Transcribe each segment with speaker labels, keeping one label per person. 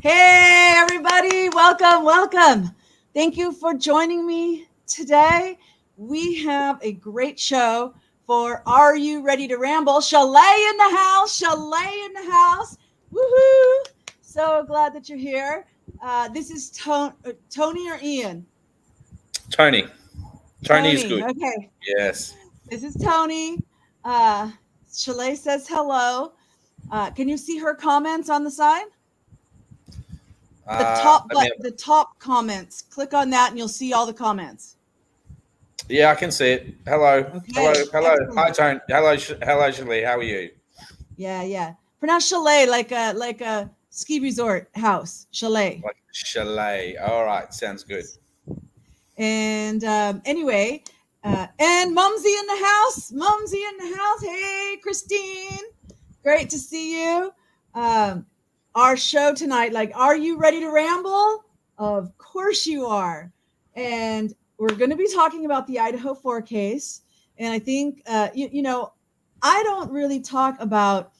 Speaker 1: Hey, everybody. Welcome, welcome. Thank you for joining me today. We have a great show for Are You Ready to Ramble? Chalet in the house, chalet in the house. Woohoo! So glad that you're here. This is Tony or Ian?
Speaker 2: Tony. Tony is
Speaker 1: Tony.
Speaker 2: good.
Speaker 1: Okay.
Speaker 2: Yes.
Speaker 1: This is Tony. Uh, Chalet says hello. Can you see her comments on the side? The top
Speaker 2: Let me.
Speaker 1: the top comments. Click on that and you'll see all the comments.
Speaker 2: Yeah, I can see it. Hello. Hello.
Speaker 1: Okay,
Speaker 2: Hello. Hi,
Speaker 1: excellent.
Speaker 2: Tony. Hello. Hello, Shirley. How are you?
Speaker 1: Yeah. Pronounce chalet like a ski resort house. Chalet.
Speaker 2: Like chalet. All right. Sounds good.
Speaker 1: And anyway, and Mumsy in the house. Mumsy in the house. Hey, Christine. Great to see you. Our show tonight, like, are you ready to ramble? Of course you are. And we're going to be talking about the Idaho 4 case. And I think, I don't really talk about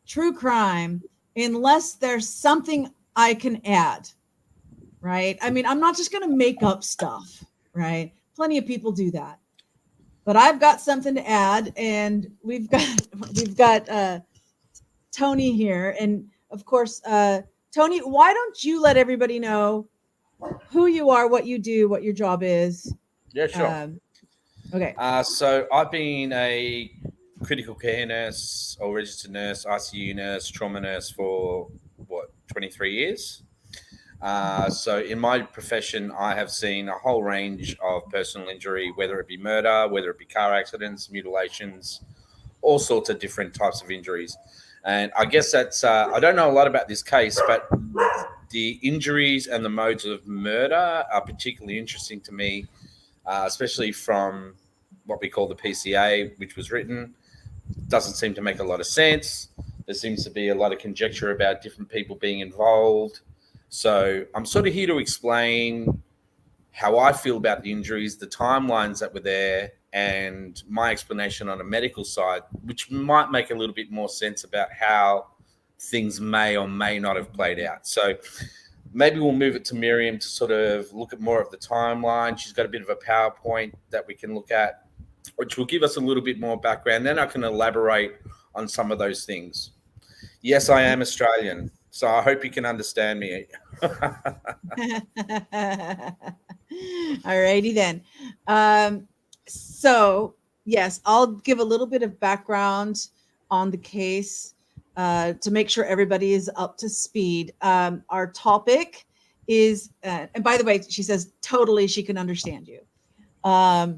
Speaker 1: true crime unless there's something I can add, right? I mean, I'm not just going to make up stuff, right? Plenty of people do that. But I've got something to add, and we've got Tony here, and of course, Tony, why don't you let everybody know who you are, what you do, what your job is?
Speaker 2: Yeah, sure.
Speaker 1: Um, okay.
Speaker 2: So I've been a critical care nurse or registered nurse, ICU nurse, trauma nurse for 23 years. So in my profession, I have seen a whole range of personal injury, whether it be murder, whether it be car accidents, mutilations, all sorts of different types of injuries. And I guess that's, I don't know a lot about this case, but the injuries and the modes of murder are particularly interesting to me, especially from what we call the PCA, which was written. Doesn't seem to make a lot of sense. There seems to be a lot of conjecture about different people being involved. So I'm sort of here to explain how I feel about the injuries, the timelines that were there, and my explanation on a medical side, which might make a little bit more sense about how things may or may not have played out. So maybe we'll move it to Miriam to sort of look at more of the timeline. She's got a bit of a PowerPoint that we can look at, which will give us a little bit more background. Then I can elaborate on some of those things. Yes, I am Australian, so I hope you can understand me.
Speaker 1: Alrighty then. So yes, I'll give a little bit of background on the case to make sure everybody is up to speed. Our topic is, and by the way, she says totally she can understand you.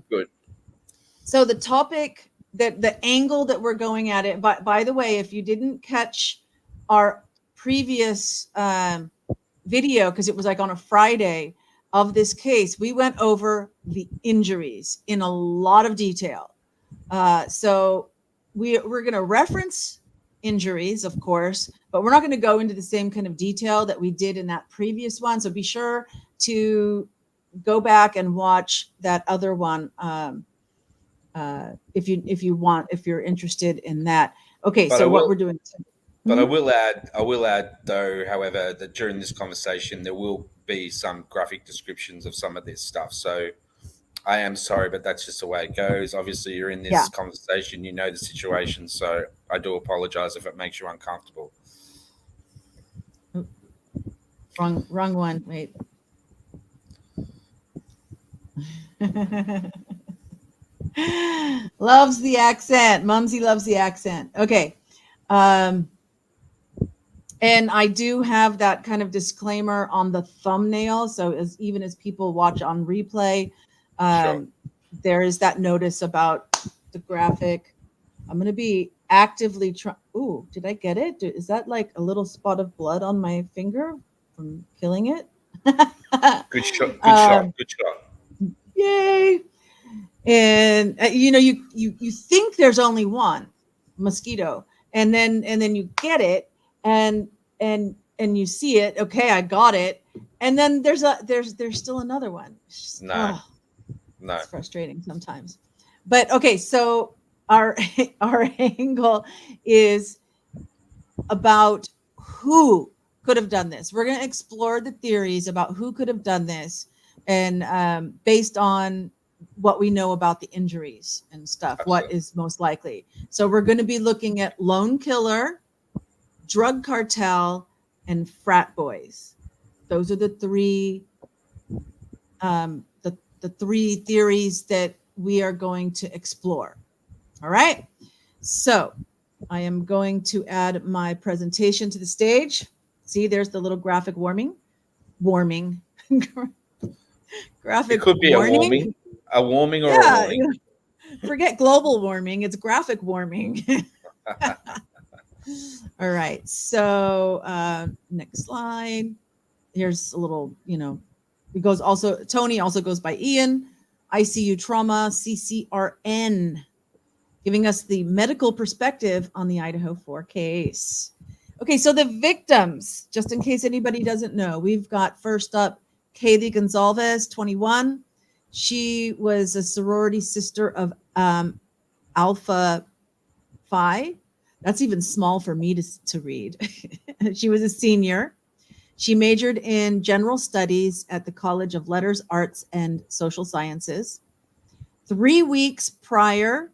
Speaker 2: Good.
Speaker 1: So the topic, that the angle that we're going at it. By the way, if you didn't catch our previous video, because it was like on a Friday of this case, we went over the injuries in a lot of detail. So we're going to reference injuries, of course, but we're not going to go into the same kind of detail that we did in that previous one. So be sure to go back and watch that other one if you're interested in that. Okay,
Speaker 2: But
Speaker 1: so what we're doing.
Speaker 2: But I will add though, however, that during this conversation there will be some graphic descriptions of some of this stuff. So I am sorry, but that's just the way it goes. Obviously, you're in this
Speaker 1: Yeah.
Speaker 2: conversation, you know the situation, so I do apologize if it makes you uncomfortable.
Speaker 1: Wrong one. Wait. Loves the accent. Mumsy loves the accent. Okay. And I do have that kind of disclaimer on the thumbnail. So even as people watch on replay,
Speaker 2: Sure.
Speaker 1: there is that notice about the graphic. I'm going to be actively trying. Ooh, did I get it? Is that like a little spot of blood on my finger from killing it?
Speaker 2: Good shot. Good shot. Good shot.
Speaker 1: Yay. And you think there's only one mosquito, and then you get it, and you see it. Okay, I got it, and then there's still another one.
Speaker 2: No. No.
Speaker 1: It's frustrating sometimes. But okay, so our our angle is about who could have done this. We're going to explore the theories about who could have done this, and based on what we know about the injuries and stuff, what
Speaker 2: Absolutely.
Speaker 1: is most likely. So we're going to be looking at lone killer, drug cartel, and frat boys. Those are the three the three theories that we are going to explore. All right. So I am going to add my presentation to the stage. See, there's the little graphic warming.
Speaker 2: It
Speaker 1: Graphic
Speaker 2: could be
Speaker 1: warning.
Speaker 2: a warming or a
Speaker 1: Yeah,
Speaker 2: warning.
Speaker 1: forget global warming. It's graphic warming. All right. So next slide. Here's a little, it goes also, Tony also goes by Ian, ICU trauma, CCRN, giving us the medical perspective on the Idaho 4 case. Okay, so the victims, just in case anybody doesn't know, we've got first up Kaylee Gonzalez, 21. She was a sorority sister of Alpha Phi. That's even small for me to read. She was a senior. She majored in general studies at the College of Letters, Arts, and Social Sciences. 3 weeks prior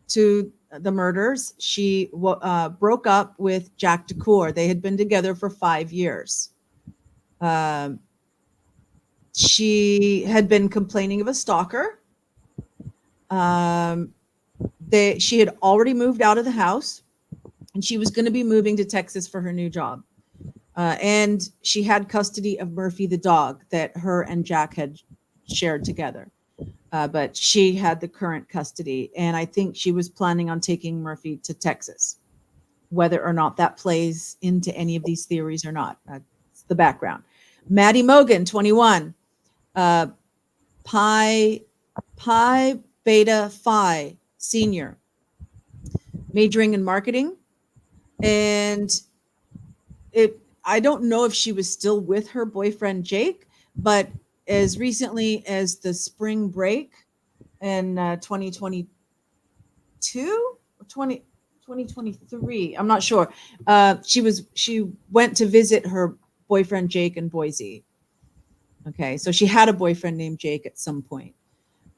Speaker 1: to the murders, she broke up with Jack DeCour. They had been together for 5 years. She had been complaining of a stalker. She had already moved out of the house, and she was going to be moving to Texas for her new job. And she had custody of Murphy the dog that her and Jack had shared together. But she had the current custody, and I think she was planning on taking Murphy to Texas. Whether or not that plays into any of these theories or not, that's the background. Maddie Mogan, 21, Pi Beta Phi senior, majoring in marketing, and I don't know if she was still with her boyfriend Jake, but as recently as the spring break in 2022 or 2023, I'm not sure. She went to visit her boyfriend Jake in Boise. Okay, so she had a boyfriend named Jake at some point.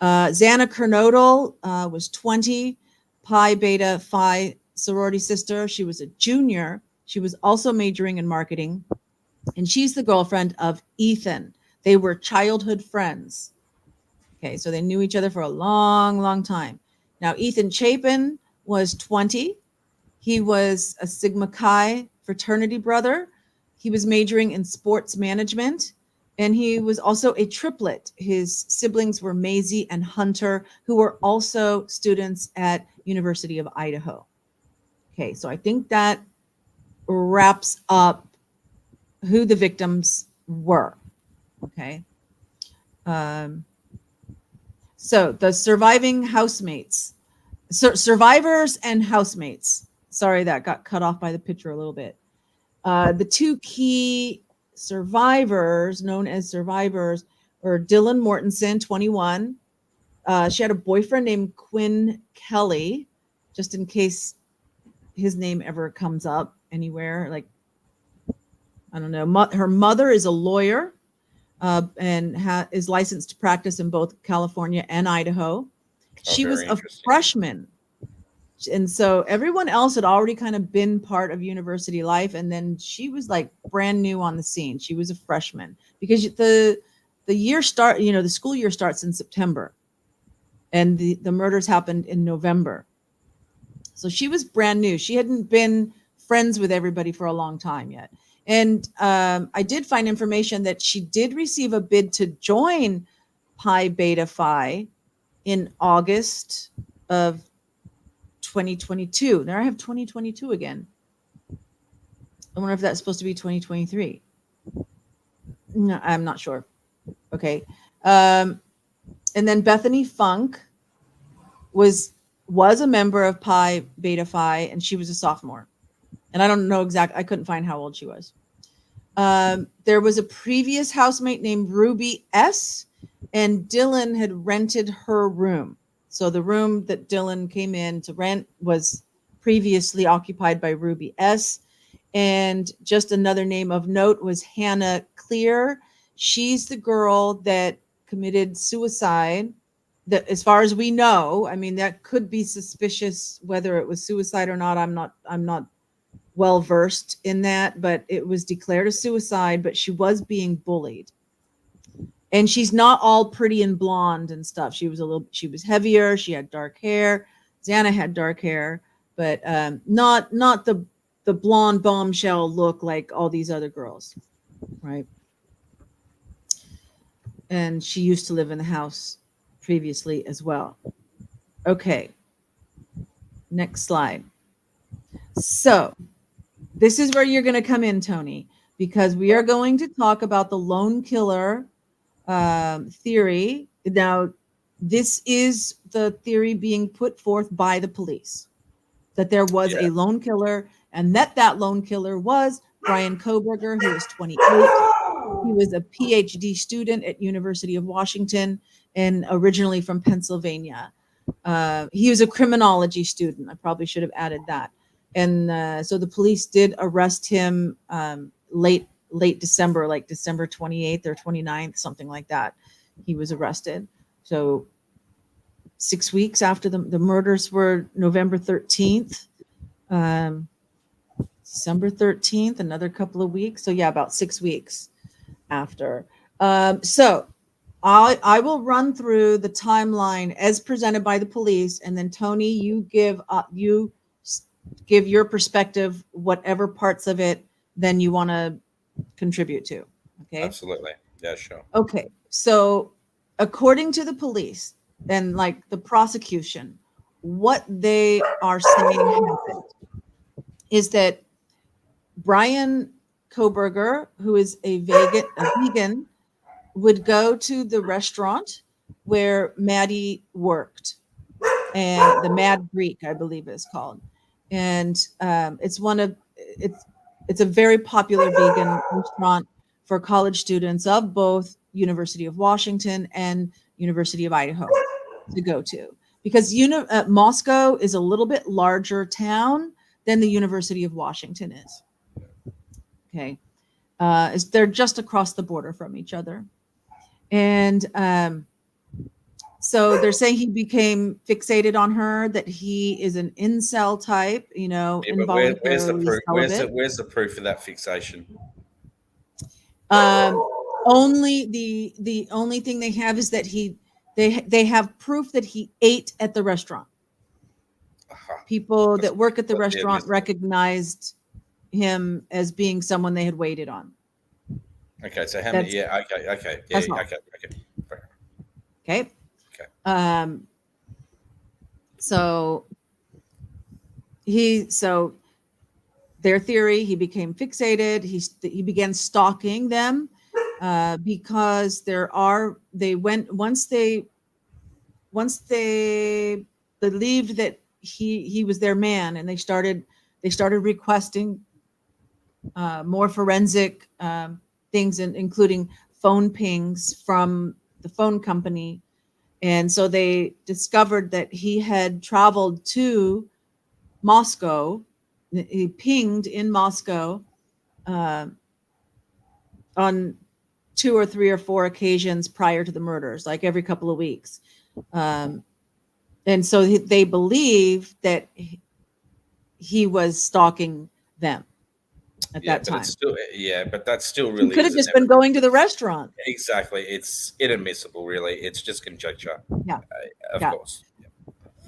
Speaker 1: Xana Kernodle was 20, Pi Beta Phi sorority sister. She was a junior. She was also majoring in marketing, and she's the girlfriend of Ethan. They were childhood friends. Okay, so they knew each other for a long, long time. Now, Ethan Chapin was 20. He was a Sigma Chi fraternity brother. He was majoring in sports management, and he was also a triplet. His siblings were Maisie and Hunter, who were also students at University of Idaho. Okay, so I think that wraps up who the victims were. Okay. So the surviving housemates, survivors and housemates. Sorry, that got cut off by the picture a little bit. The two key survivors, known as survivors, were Dylan Mortensen, 21. She had a boyfriend named Quinn Kelly, just in case his name ever comes up anywhere. Like, I don't know. Her mother is a lawyer and is licensed to practice in both California and Idaho. She was a freshman. And so everyone else had already kind of been part of university life. And then she was like brand new on the scene. She was a freshman because the school year starts in September, and the murders happened in November. So she was brand new. She hadn't been friends with everybody for a long time yet. And I did find information that she did receive a bid to join Pi Beta Phi in August of 2022. There I have 2022 again. I wonder if that's supposed to be 2023. No, I'm not sure. Okay. And then Bethany Funk was a member of Pi Beta Phi, and she was a sophomore. And I don't know exactly. I couldn't find how old she was. There was a previous housemate named Ruby S., and Dylan had rented her room. So the room that Dylan came in to rent was previously occupied by Ruby S., And just another name of note was Hannah Clear. She's the girl that committed suicide. That, as far as we know, I mean, that could be suspicious whether it was suicide or not. I'm not well versed in that, but it was declared a suicide, but she was being bullied. And she's not all pretty and blonde and stuff. She was heavier. She had dark hair. Xana had dark hair, but not the blonde bombshell look like all these other girls, right? And she used to live in the house previously as well. Okay. Next slide. So this is where you're going to come in, Tony, because we are going to talk about the lone killer theory. Now, this is the theory being put forth by the police, that there was a lone killer, and that lone killer was Brian Kohberger, who was 28. He was a PhD student at University of Washington and originally from Pennsylvania. He was a criminology student. I probably should have added that. And so the police did arrest him late December, like December 28th or 29th, something like that. He was arrested. So 6 weeks after the murders were November 13th, December 13th, another couple of weeks. So yeah, about 6 weeks after. So I will run through the timeline as presented by the police, and then Tony, you give your perspective, whatever parts of it then you want to contribute to. Okay.
Speaker 2: Absolutely. Yeah, sure.
Speaker 1: Okay. So according to the police and like the prosecution, what they are saying happened is that Brian Kohberger, who is a vegan, would go to the restaurant where Maddie worked, and the Mad Greek, I believe it's called. And it's a very popular vegan restaurant for college students of both University of Washington and University of Idaho to go to, because Moscow is a little bit larger town than the University of Washington is. Okay. They're just across the border from each other. And so they're saying he became fixated on her, that he is an incel type, involuntarily celibate.
Speaker 2: Where's the proof of that fixation?
Speaker 1: Only the only thing they have is that they have proof that he ate at the restaurant. People that work at the restaurant recognized him as being someone they had waited on.
Speaker 2: Okay, so how many? Yeah, okay, yeah, okay.
Speaker 1: Okay. So their theory, he became fixated. He began stalking them because once they believed that he was their man, and they started requesting more forensic things, including phone pings from the phone company. And so they discovered that he had traveled to Moscow. He pinged in Moscow on 2 or 3 or 4 occasions prior to the murders, like every couple of weeks. And so they believe that he was stalking them at that time.
Speaker 2: But that's still really,
Speaker 1: he could have just been going to the restaurant.
Speaker 2: Exactly. It's inadmissible, really. It's just conjecture.
Speaker 1: Yeah.
Speaker 2: Of course. Yeah.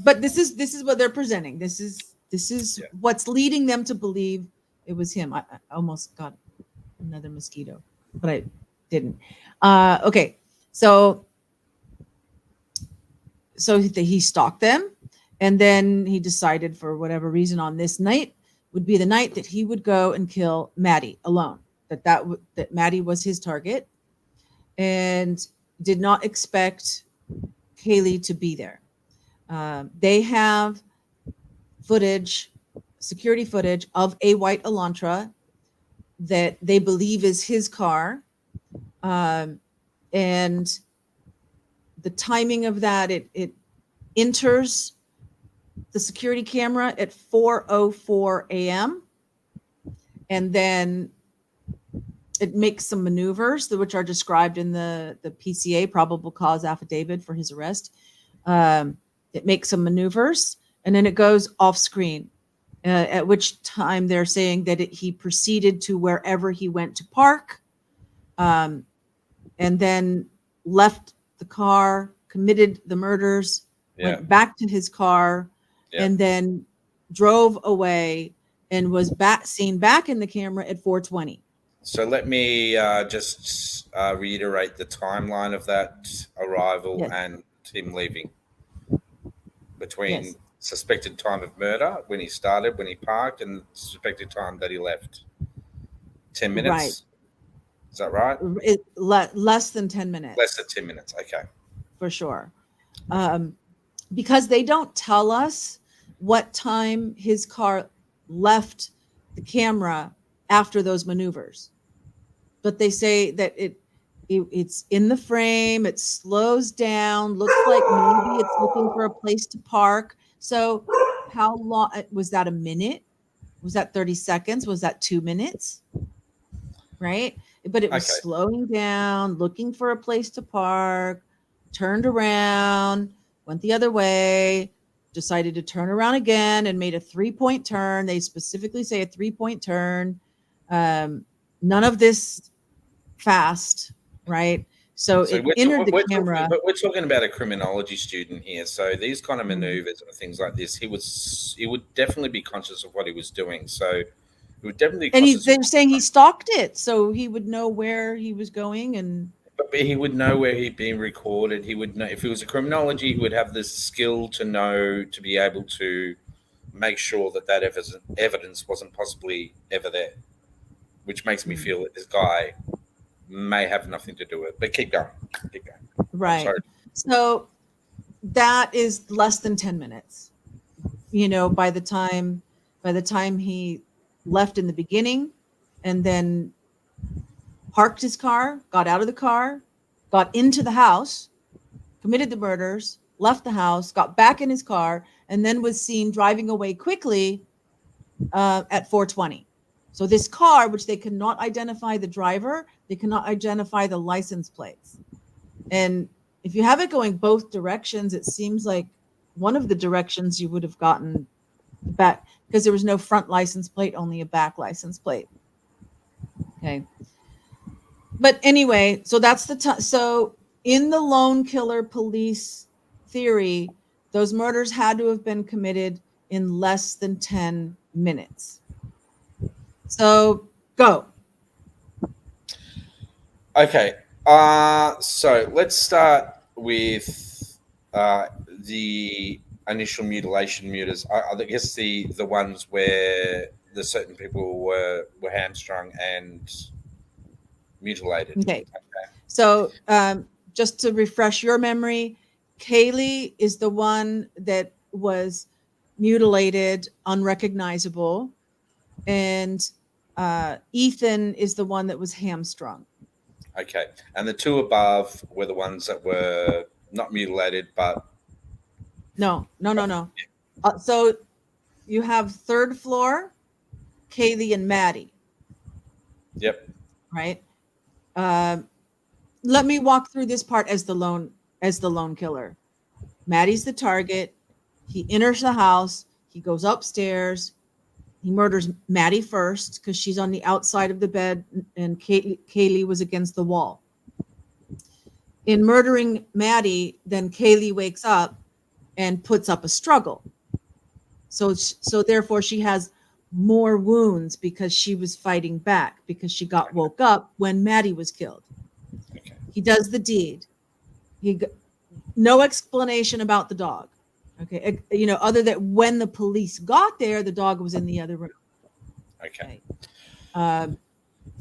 Speaker 1: But this is what they're presenting. This is what's leading them to believe it was him. I almost got another mosquito, but I didn't. Okay. So he stalked them, and then he decided, for whatever reason, on this night would be the night that he would go and kill Maddie alone. That Maddie was his target, and did not expect Kaylee to be there. They have security footage of a white Elantra that they believe is his car. And the timing of that, it enters the security camera at 4:04 a.m. and then it makes some maneuvers, which are described in the PCA, probable cause affidavit for his arrest. It makes some maneuvers, and then it goes off screen, at which time they're saying that he proceeded to wherever he went to park, and then left the car, committed the murders, went back to his car, and then drove away and was seen back in the camera at 4:20.
Speaker 2: So let me just reiterate the timeline of that arrival and him leaving between suspected time of murder, when he started, when he parked, and suspected time that he left. 10 minutes?
Speaker 1: Right.
Speaker 2: Is that right?
Speaker 1: Less than 10 minutes.
Speaker 2: Less than 10 minutes. Okay.
Speaker 1: For sure. Because they don't tell us what time his car left the camera after those maneuvers. But they say that it's in the frame, it slows down, looks like maybe it's looking for a place to park. So how long was that? A minute? Was that 30 seconds? Was that 2 minutes? Right? But it was slowing down, looking for a place to park, turned around, went the other way, decided to turn around again and made a 3-point turn. They specifically say a 3-point turn. None of this fast, right? So it entered the camera.
Speaker 2: But we're talking about a criminology student here. So these kind of maneuvers and things like this, he would definitely be conscious of what he was doing. So he would definitely.
Speaker 1: And they're saying he stalked it, so he would know where he was going, and.
Speaker 2: But he would know where he'd been recorded. He would know if he was a criminology. He would have the skill to know, to be able to make sure that evidence wasn't possibly ever there, which makes me feel that this guy may have nothing to do with it. But keep going.
Speaker 1: Right. So that is less than 10 minutes. By the time he left in the beginning, and then parked his car, got out of the car, got into the house, committed the murders, left the house, got back in his car, and then was seen driving away quickly at 4:20. So this car, which they cannot identify the driver, they cannot identify the license plates. And if you have it going both directions, it seems like one of the directions you would have gotten back, because there was no front license plate, only a back license plate. Okay. But anyway, so that's so in the lone killer police theory, those murders had to have been committed in less than 10 minutes. So go.
Speaker 2: Okay. So let's start with the initial mutilation murders. I guess the ones where the certain people were hamstrung and mutilated.
Speaker 1: Okay. So just to refresh your memory, Kaylee is the one that was mutilated, unrecognizable, and Ethan is the one that was hamstrung.
Speaker 2: Okay. And the two above were the ones that were not mutilated, but...
Speaker 1: No. So you have third floor, Kaylee and Maddie.
Speaker 2: Yep.
Speaker 1: Right. Let me walk through this part as the lone killer. Maddie's the target. He enters the house. He goes upstairs. He murders Maddie first because she's on the outside of the bed and Kaylee was against the wall. In murdering Maddie, then Kaylee wakes up and puts up a struggle. So therefore she has more wounds because she was fighting back, because she got woke up when Maddie was killed.
Speaker 2: Okay.
Speaker 1: He does the deed. No explanation about the dog. Okay. Other than when the police got there, the dog was in the other room.
Speaker 2: Okay.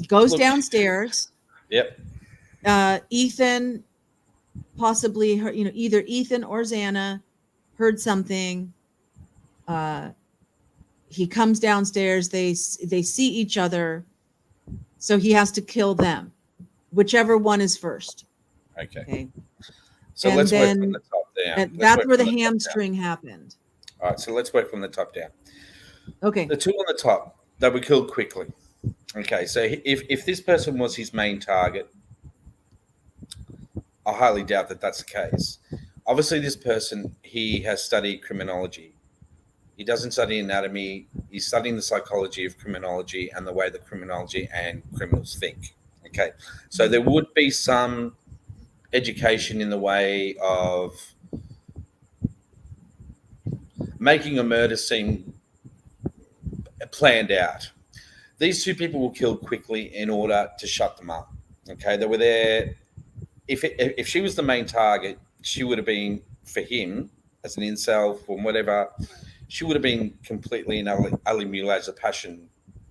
Speaker 1: Goes downstairs.
Speaker 2: Yep.
Speaker 1: Ethan, possibly, either Ethan or Xana heard something. He comes downstairs. They see each other. So he has to kill them, whichever one is first.
Speaker 2: Okay. So let's work from the top down.
Speaker 1: That's where the hamstring happened.
Speaker 2: All right. So let's work from the top down.
Speaker 1: Okay.
Speaker 2: The two on the top, they were killed quickly. Okay, so if this person was his main target, I highly doubt that that's the case. Obviously, this person, he has studied criminology. He doesn't study anatomy. He's studying the psychology of criminology and the way that criminology and criminals think. Okay, so there would be some education in the way of making a murder seem planned out. These two people were killed quickly in order to shut them up. Okay, they were there. If she was the main target, she would have been for him as an incel from whatever. She would have been completely and utterly mutilated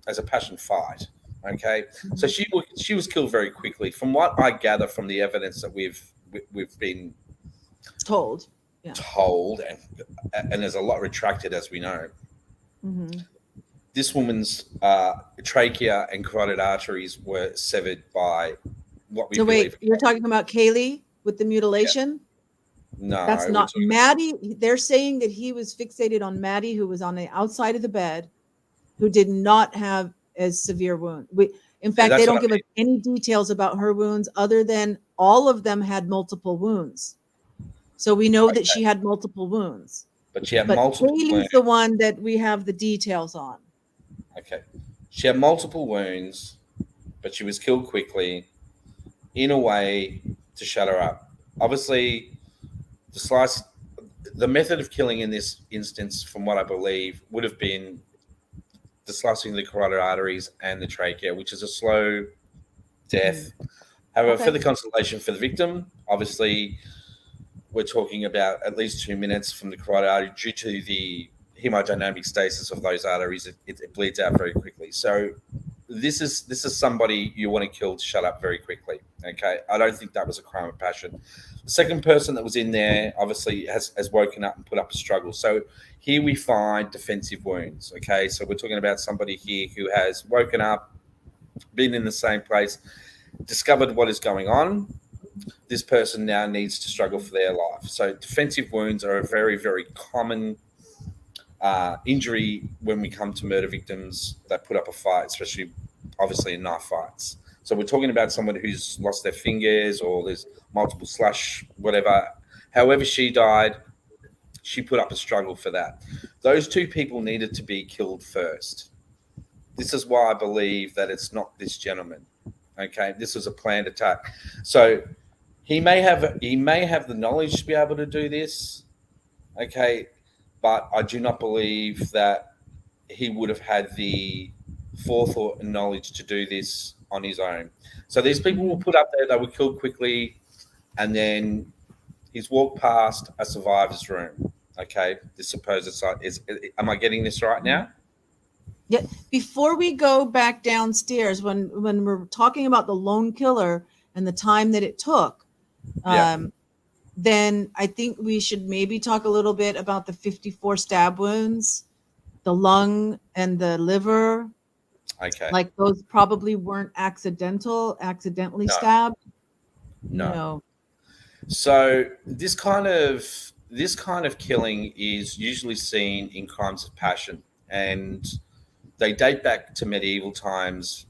Speaker 2: as a passion fight. Okay, so she was killed very quickly. From what I gather from the evidence that we've been
Speaker 1: Told. Yeah.
Speaker 2: told, and there's a lot retracted as we know.
Speaker 1: Mm-hmm.
Speaker 2: This woman's trachea and carotid arteries were severed by what we
Speaker 1: So
Speaker 2: believe.
Speaker 1: wait, you're talking about Kaylee with the mutilation?
Speaker 2: Yeah. No,
Speaker 1: that's not Maddie. They're saying that he was fixated on Maddie, who was on the outside of the bed, who did not have as severe wound. In fact, they don't give us any details about her wounds other than all of them had multiple wounds. So we know that she had multiple wounds.
Speaker 2: But she had multiple wounds.
Speaker 1: Kaylee's the one that we have the details on.
Speaker 2: Okay. She had multiple wounds, but she was killed quickly in a way to shut her up. Obviously, the method of killing in this instance, from what I believe, would have been the slicing of the carotid arteries and the trachea, which is a slow death. However, for the consolation for the victim, obviously, we're talking about at least 2 minutes from the carotid artery due to the hemodynamic stasis of those arteries. It bleeds out very quickly. So this is somebody you want to kill to shut up very quickly. Okay, I don't think that was a crime of passion. The second person that was in there obviously has woken up and put up a struggle. So here we find defensive wounds. Okay, so we're talking about somebody here who has woken up, been in the same place, discovered what is going on. This person now needs to struggle for their life. So defensive wounds are a very, very common injury when we come to murder victims that put up a fight, especially obviously in knife fights. So we're talking about someone who's lost their fingers or there's multiple slash, whatever. However she died, she put up a struggle for that. Those two people needed to be killed first. This is why I believe that it's not this gentleman. Okay, this was a planned attack. So he may have the knowledge to be able to do this. Okay, but I do not believe that he would have had the forethought and knowledge to do this on his own. So these people were put up there, they were killed quickly, and then he's walked past a survivor's room. Okay, this supposed site is. Am I getting this right now?
Speaker 1: Yeah. Before we go back downstairs, when we're talking about the lone killer and the time that it took, then I think we should maybe talk a little bit about the 54 stab wounds, the lung and the liver.
Speaker 2: Okay.
Speaker 1: Like those probably weren't accidentally stabbed.
Speaker 2: No. So this kind of killing is usually seen in crimes of passion, and they date back to medieval times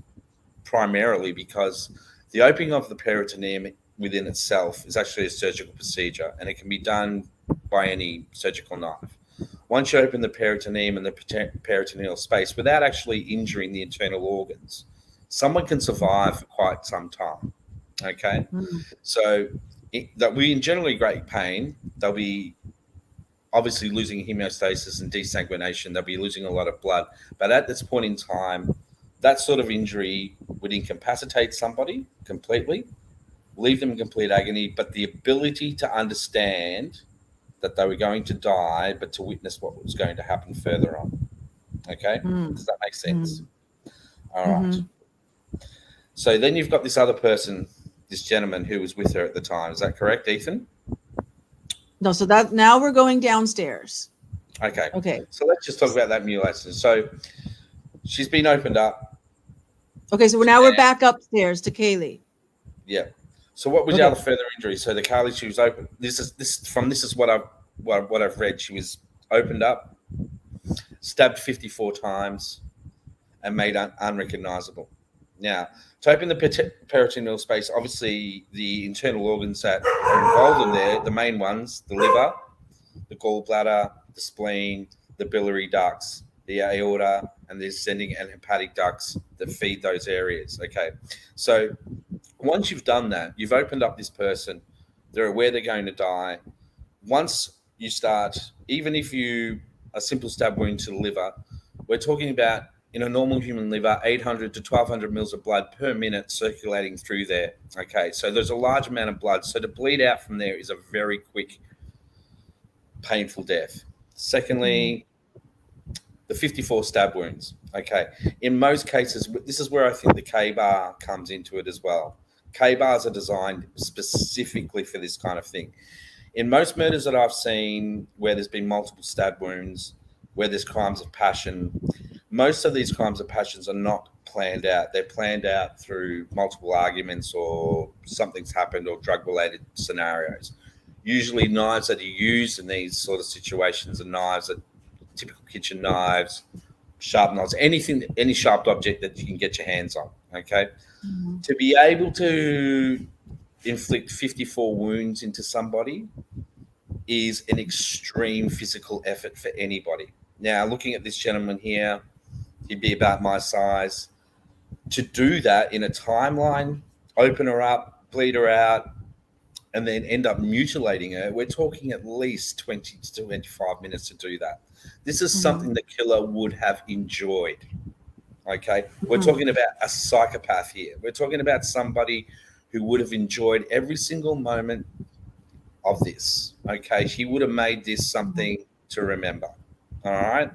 Speaker 2: primarily because the opening of the peritoneum within itself is actually a surgical procedure, and it can be done by any surgical knife. Once you open the peritoneum and the peritoneal space without actually injuring the internal organs, someone can survive for quite some time. Okay, so that we in generally great pain. They'll be obviously losing hemostasis and desanguination. They'll be losing a lot of blood, but at this point in time, that sort of injury would incapacitate somebody completely, leave them in complete agony, but the ability to understand that they were going to die, but to witness what was going to happen further on. Okay? Does that make sense? All right. So then you've got this other person, this gentleman who was with her at the time. Is that correct, Ethan?
Speaker 1: No, so that now we're going downstairs.
Speaker 2: Okay. So let's just talk about that mutilation. So she's been opened up.
Speaker 1: Okay, so we're back upstairs to Kaylee.
Speaker 2: Yeah. So what was the other further injury? So the Kaylee, she was open. This is what I've read. She was opened up, stabbed 54 times, and made unrecognizable. Now, to open the peritoneal space, obviously the internal organs that are involved in there, the main ones, the liver, the gallbladder, the spleen, the biliary ducts, the aorta, and the ascending and hepatic ducts that feed those areas. Okay, so once you've done that, you've opened up this person, they're aware they're going to die. Once you start, even if you a simple stab wound to the liver, we're talking about in a normal human liver, 800 to 1200 mils of blood per minute circulating through there. Okay, so there's a large amount of blood. So to bleed out from there is a very quick, painful death. Secondly, the 54 stab wounds. Okay, in most cases, this is where I think the K-bar comes into it as well. K-bars are designed specifically for this kind of thing. In most murders that I've seen where there's been multiple stab wounds, where there's crimes of passion, most of these crimes of passions are not planned out. They're planned out through multiple arguments or something's happened or drug-related scenarios. Usually knives that are used in these sort of situations are knives that typical kitchen knives, sharp knives, anything, any sharp object that you can get your hands on, okay? Mm-hmm. To be able to inflict 54 wounds into somebody is an extreme physical effort for anybody. Now, looking at this gentleman here, he'd be about my size. To do that in a timeline, open her up, bleed her out, and then end up mutilating her, we're talking at least 20 to 25 minutes to do that. This is something the killer would have enjoyed, okay? We're talking about a psychopath here. We're talking about somebody who would have enjoyed every single moment of this, okay? He would have made this something to remember, all right?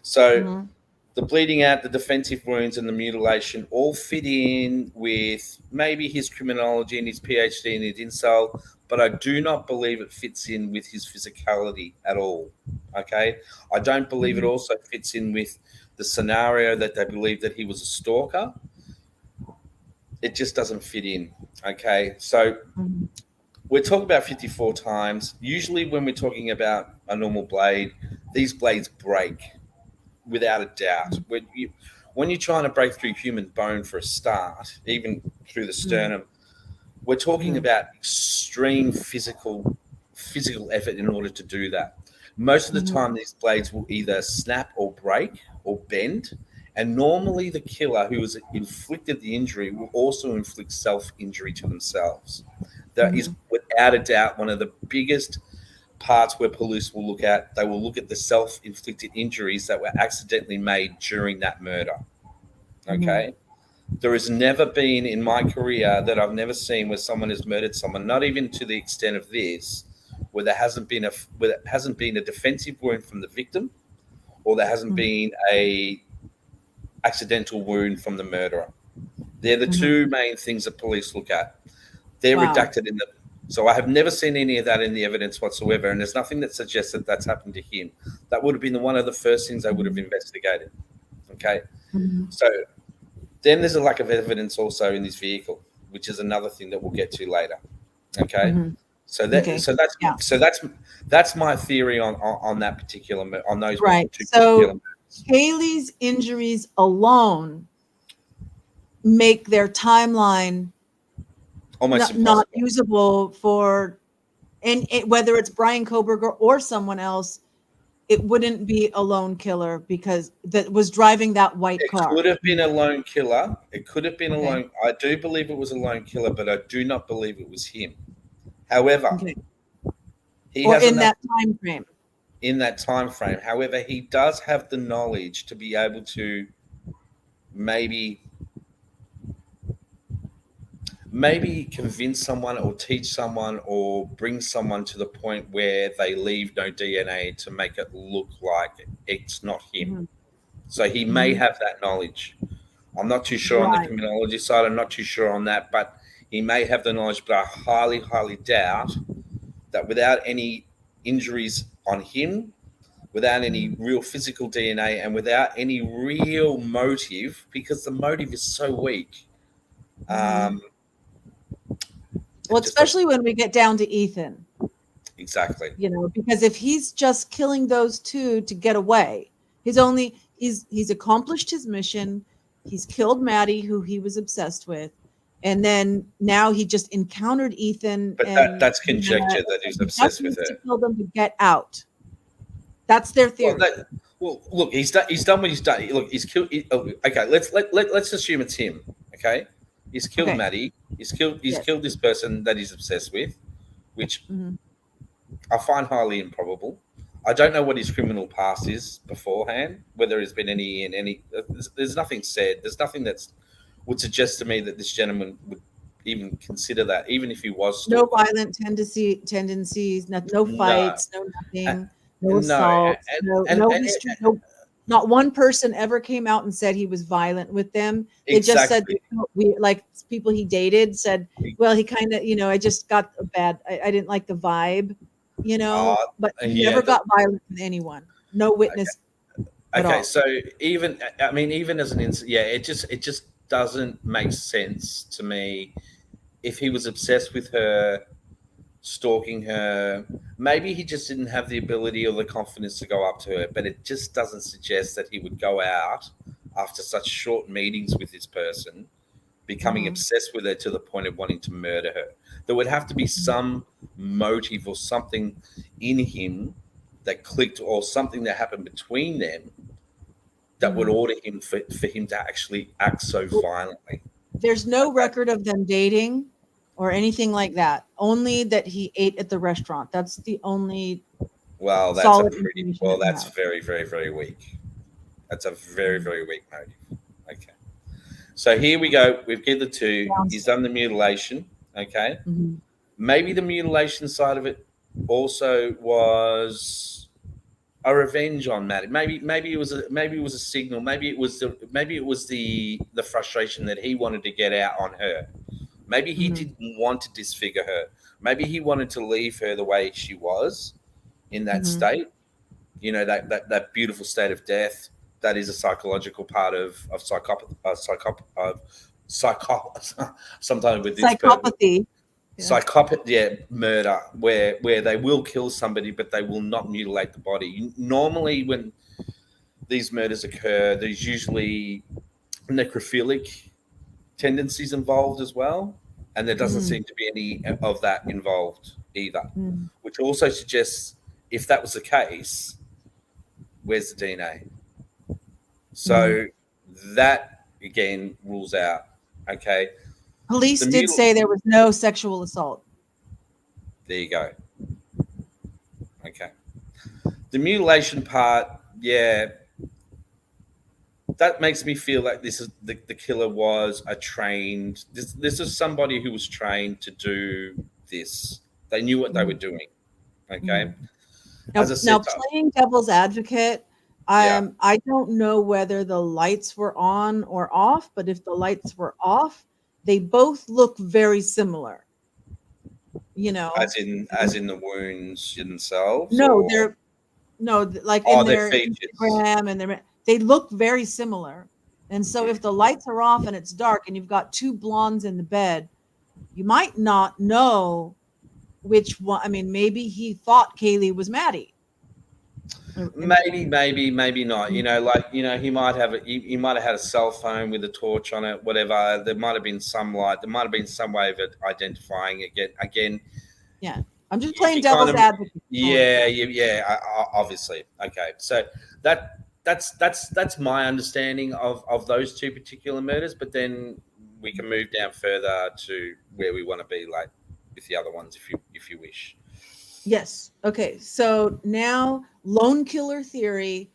Speaker 2: So the bleeding out, the defensive wounds, and the mutilation all fit in with maybe his criminology and his PhD and his insult, but I do not believe it fits in with his physicality at all, okay? I don't believe it also fits in with the scenario that they believe that he was a stalker. It just doesn't fit in, okay? So we're talking about 54 times. Usually when we're talking about a normal blade, these blades break without a doubt. When you're trying to break through human bone for a start, even through the sternum, we're talking about extreme physical effort in order to do that. Most of the time, these blades will either snap or break or bend. And normally the killer who has inflicted the injury will also inflict self-injury to themselves. That is without a doubt one of the biggest parts where police will look at. They will look at the self-inflicted injuries that were accidentally made during that murder. Okay? There has never been in my career that I've never seen where someone has murdered someone, not even to the extent of this, where there hasn't been a defensive wound from the victim, or there hasn't been a accidental wound from the murderer. They're the two main things that police look at. They're redacted in the. So I have never seen any of that in the evidence whatsoever, and there's nothing that suggests that that's happened to him. That would have been one of the first things I would have investigated. Okay, so then there's a lack of evidence also in this vehicle, which is another thing that we'll get to later. Okay, so that's my theory on that particular on those two particular murders.
Speaker 1: Haley's injuries alone make their timeline
Speaker 2: almost
Speaker 1: not usable for, and whether it's Brian Koberger or someone else, it wouldn't be a lone killer because that was driving that white car.
Speaker 2: It could have been a lone killer. It could have been a lone. I do believe it was a lone killer, but I do not believe it was him. However, he has
Speaker 1: in that time frame.
Speaker 2: In that time frame. However, he does have the knowledge to be able to maybe convince someone or teach someone or bring someone to the point where they leave no DNA to make it look like it's not him. So he may have that knowledge. I'm not too sure on the criminology side. I'm not too sure on that, but he may have the knowledge, but I highly, highly doubt that without any injuries on him, without any real physical DNA, and without any real motive, because the motive is so weak.
Speaker 1: Well, especially when we get down to Ethan.
Speaker 2: Exactly.
Speaker 1: Because if he's just killing those two to get away, he he's accomplished his mission. He's killed Maddie, who he was obsessed with, and then now he just encountered Ethan.
Speaker 2: But
Speaker 1: And
Speaker 2: that's conjecture that he's obsessed with
Speaker 1: to
Speaker 2: her.
Speaker 1: kill them to get out. That's their theory.
Speaker 2: Look, he's done what he's done. Look, he's killed. Okay, let's assume it's him. Okay, he's killed Maddie. He's killed this person that he's obsessed with, which I find highly improbable. I don't know what his criminal past is beforehand. Whether there's been any. There's nothing said. There's nothing that's would suggest to me that this gentleman would even consider that, even if he was
Speaker 1: no violent tendencies, no fights, no nothing. No assault, no history. Not one person ever came out and said he was violent with them. They just said, like people he dated said, well, he kind of, I just got a bad, I didn't like the vibe, but he never got violent with anyone. No witness.
Speaker 2: Okay, so even as an incident, it just doesn't make sense to me. If he was obsessed with her, stalking her, maybe he just didn't have the ability or the confidence to go up to her, but it just doesn't suggest that he would go out after such short meetings with this person, becoming obsessed with her to the point of wanting to murder her. There would have to be some motive or something in him that clicked, or something that happened between them that would order him for him to actually act so violently.
Speaker 1: There's no record of them dating or anything like that. Only that he ate at the restaurant. That's the only.
Speaker 2: Well, that's very, very, very weak. That's a very, very weak motive. Okay. So here we go. We've killed the two. He's done the mutilation. Okay. Maybe the mutilation side of it also was a revenge on Maddie. Maybe it was a signal. Maybe it was the frustration that he wanted to get out on her. Maybe he didn't want to disfigure her. Maybe he wanted to leave her the way she was in that state. That beautiful state of death. That is a psychological part of sometimes with this
Speaker 1: psychopathy.
Speaker 2: Murder, where they will kill somebody, but they will not mutilate the body. Normally, when these murders occur, there's usually necrophilic tendencies involved as well, and there doesn't seem to be any of that involved either, which also suggests, if that was the case, where's the DNA? So that again rules out. Okay,
Speaker 1: police did say there was no sexual assault.
Speaker 2: There you go. Okay, the mutilation part, that makes me feel like this is the killer was a trained. This is somebody who was trained to do this. They knew what they were doing. Okay.
Speaker 1: Now playing devil's advocate, I don't know whether the lights were on or off, but if the lights were off, they both look very similar.
Speaker 2: As in the wounds themselves.
Speaker 1: No, like in their Instagram and they look very similar. And so if the lights are off and it's dark and you've got two blondes in the bed, you might not know which one. I mean, maybe he thought Kaylee was Maddie.
Speaker 2: Maybe not. He might have he might have had a cell phone with a torch on it, whatever. There might have been some light. There might have been some way of it identifying it again.
Speaker 1: Yeah. I'm just playing devil's advocate.
Speaker 2: Yeah. Obviously. Okay. So that's my understanding of those two particular murders, but then we can move down further to where we want to be, like with the other ones, if you wish.
Speaker 1: Yes. Okay. So now lone killer theory.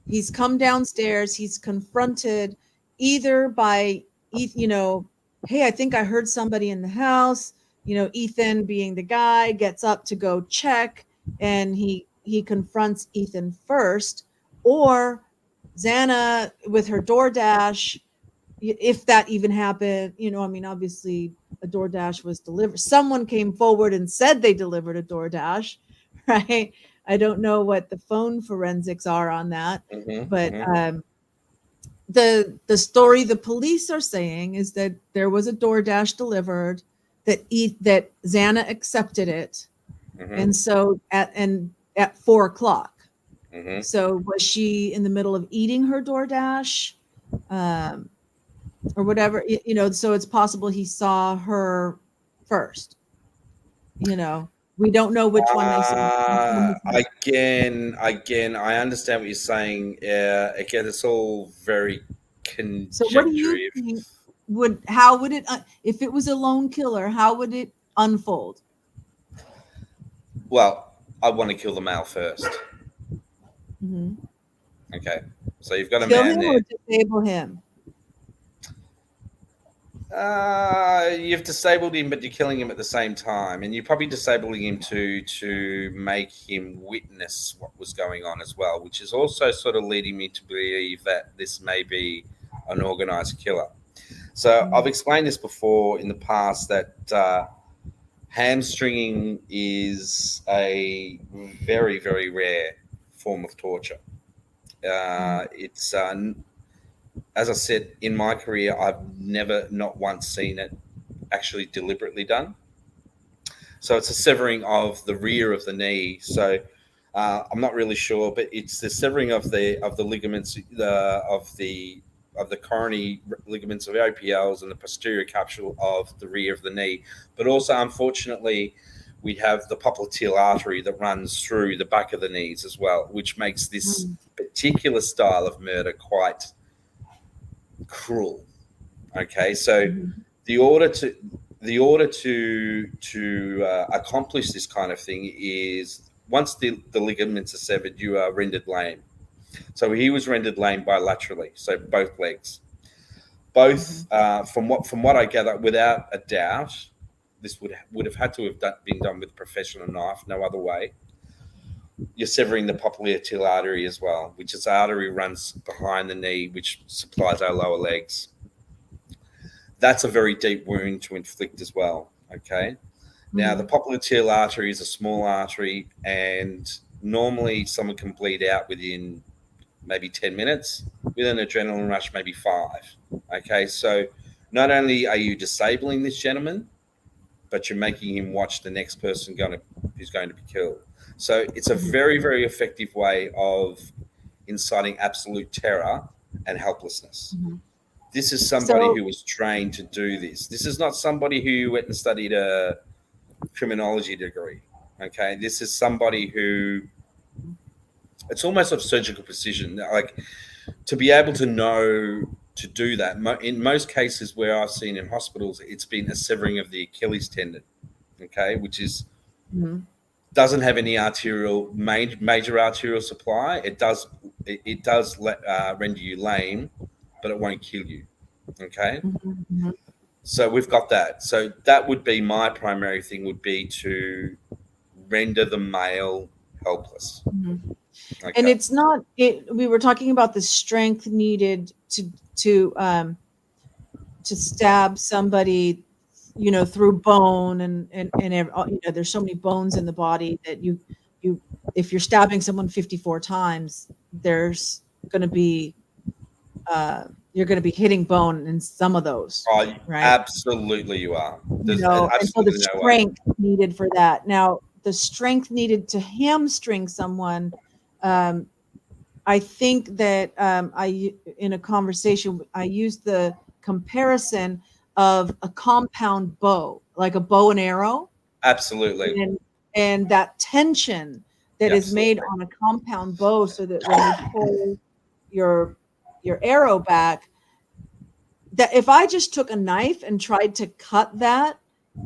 Speaker 1: He's come downstairs. He's confronted either by, hey, I think I heard somebody in the house. Ethan, being the guy, gets up to go check, and he confronts Ethan first, or Xana with her DoorDash, if that even happened. Obviously a DoorDash was delivered. Someone came forward and said they delivered a DoorDash, right? I don't know what the phone forensics are on that, but the story the police are saying is that there was a DoorDash delivered, that Xana accepted it, and so at 4:00,
Speaker 2: Hmm.
Speaker 1: So was she in the middle of eating her DoorDash, or whatever? So it's possible he saw her first. We don't know which one they saw.
Speaker 2: Again, I understand what you're saying. Again, it's all very
Speaker 1: So what do you
Speaker 2: conjecture.
Speaker 1: think how would it, if it was a lone killer, how would it unfold?
Speaker 2: Well, I want to kill the male first.
Speaker 1: Hmm.
Speaker 2: Okay, so you've got a
Speaker 1: Kill
Speaker 2: man
Speaker 1: him
Speaker 2: there.
Speaker 1: or disable him?
Speaker 2: You've disabled him, but you're killing him at the same time, and you're probably disabling him to make him witness what was going on as well, which is also sort of leading me to believe that this may be an organized killer. So I've explained this before in the past that hamstringing is a very, very rare form of torture. It's as I said, in my career, I've never, not once, seen it actually deliberately done. So it's a severing of the rear of the knee. So I'm not really sure, but it's the severing of the ligaments, of the coronary ligaments of OPLs and the posterior capsule of the rear of the knee. But also, unfortunately, we have the popliteal artery that runs through the back of the knees as well, which makes this particular style of murder quite cruel. Okay, so
Speaker 1: Mhm.
Speaker 2: the order to accomplish this kind of thing is once the ligaments are severed, you are rendered lame. So he was rendered lame bilaterally, so both legs. Both,
Speaker 1: Mhm.
Speaker 2: from what I gather, without a doubt, this would have had to have been done with a professional knife, no other way. You're severing the popliteal artery as well, which is artery runs behind the knee, which supplies our lower legs. That's a very deep wound to inflict as well. Okay. Now, the
Speaker 1: Mhm.
Speaker 2: popliteal artery is a small artery, and normally someone can bleed out within maybe 10 minutes. With an adrenaline rush, maybe five. Okay. So not only are you disabling this gentleman, but you're making him watch the next person who's going to be killed. So it's a
Speaker 1: Mhm.
Speaker 2: very, very effective way of inciting absolute terror and helplessness.
Speaker 1: Mhm.
Speaker 2: This is somebody
Speaker 1: So
Speaker 2: who was trained to do this. This is not somebody who went and studied a criminology degree. Okay, this is somebody who, it's almost of surgical precision. Like, to be able to know to do that. In most cases where I've seen in hospitals, it's been a severing of the Achilles tendon. Okay, which is
Speaker 1: Mhm.
Speaker 2: doesn't have any major arterial supply. It does render you lame, but it won't kill you. Okay.
Speaker 1: Mhm. Mhm.
Speaker 2: So we've got that. So that would be my primary thing, would be to render the male helpless.
Speaker 1: Mhm. And
Speaker 2: Okay.
Speaker 1: it's not we were talking about the strength needed to stab somebody, through bone, there's so many bones in the body that you if you're stabbing someone 54 times, there's going to be you're going to be hitting bone in some of those,
Speaker 2: Oh,
Speaker 1: right?
Speaker 2: absolutely you are. There's
Speaker 1: And so the
Speaker 2: absolutely no way.
Speaker 1: strength needed for that. Now, the strength needed to hamstring someone, um, I think that in a conversation, I used the comparison of a compound bow, like a bow and arrow,
Speaker 2: Absolutely.
Speaker 1: and that tension that
Speaker 2: Yeah,
Speaker 1: is made
Speaker 2: absolutely.
Speaker 1: on a compound bow, so that when you pull your arrow back, that if I just took a knife and tried to cut that,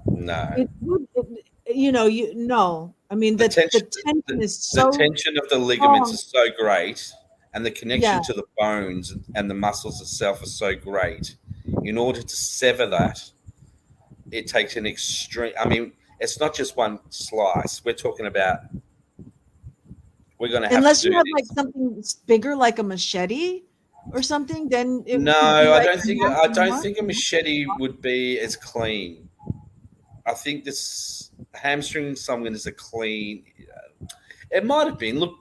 Speaker 2: No.
Speaker 1: it would, no. I mean,
Speaker 2: The
Speaker 1: the
Speaker 2: tension
Speaker 1: tension is
Speaker 2: the
Speaker 1: so
Speaker 2: tension of the ligaments
Speaker 1: strong.
Speaker 2: is so great, and the connection
Speaker 1: Yeah.
Speaker 2: to the bones and the muscles itself is so great. In order to sever that, it takes an extreme. I mean, it's not just one slice. We're going to have to
Speaker 1: Unless you
Speaker 2: do
Speaker 1: have like
Speaker 2: this.
Speaker 1: something bigger, like a machete or something, then it
Speaker 2: No,
Speaker 1: would be
Speaker 2: I
Speaker 1: like
Speaker 2: don't
Speaker 1: a
Speaker 2: think I
Speaker 1: massive
Speaker 2: don't think a
Speaker 1: muscle.
Speaker 2: machete would be as clean. I think this hamstringing someone is a clean. It might have been. Look,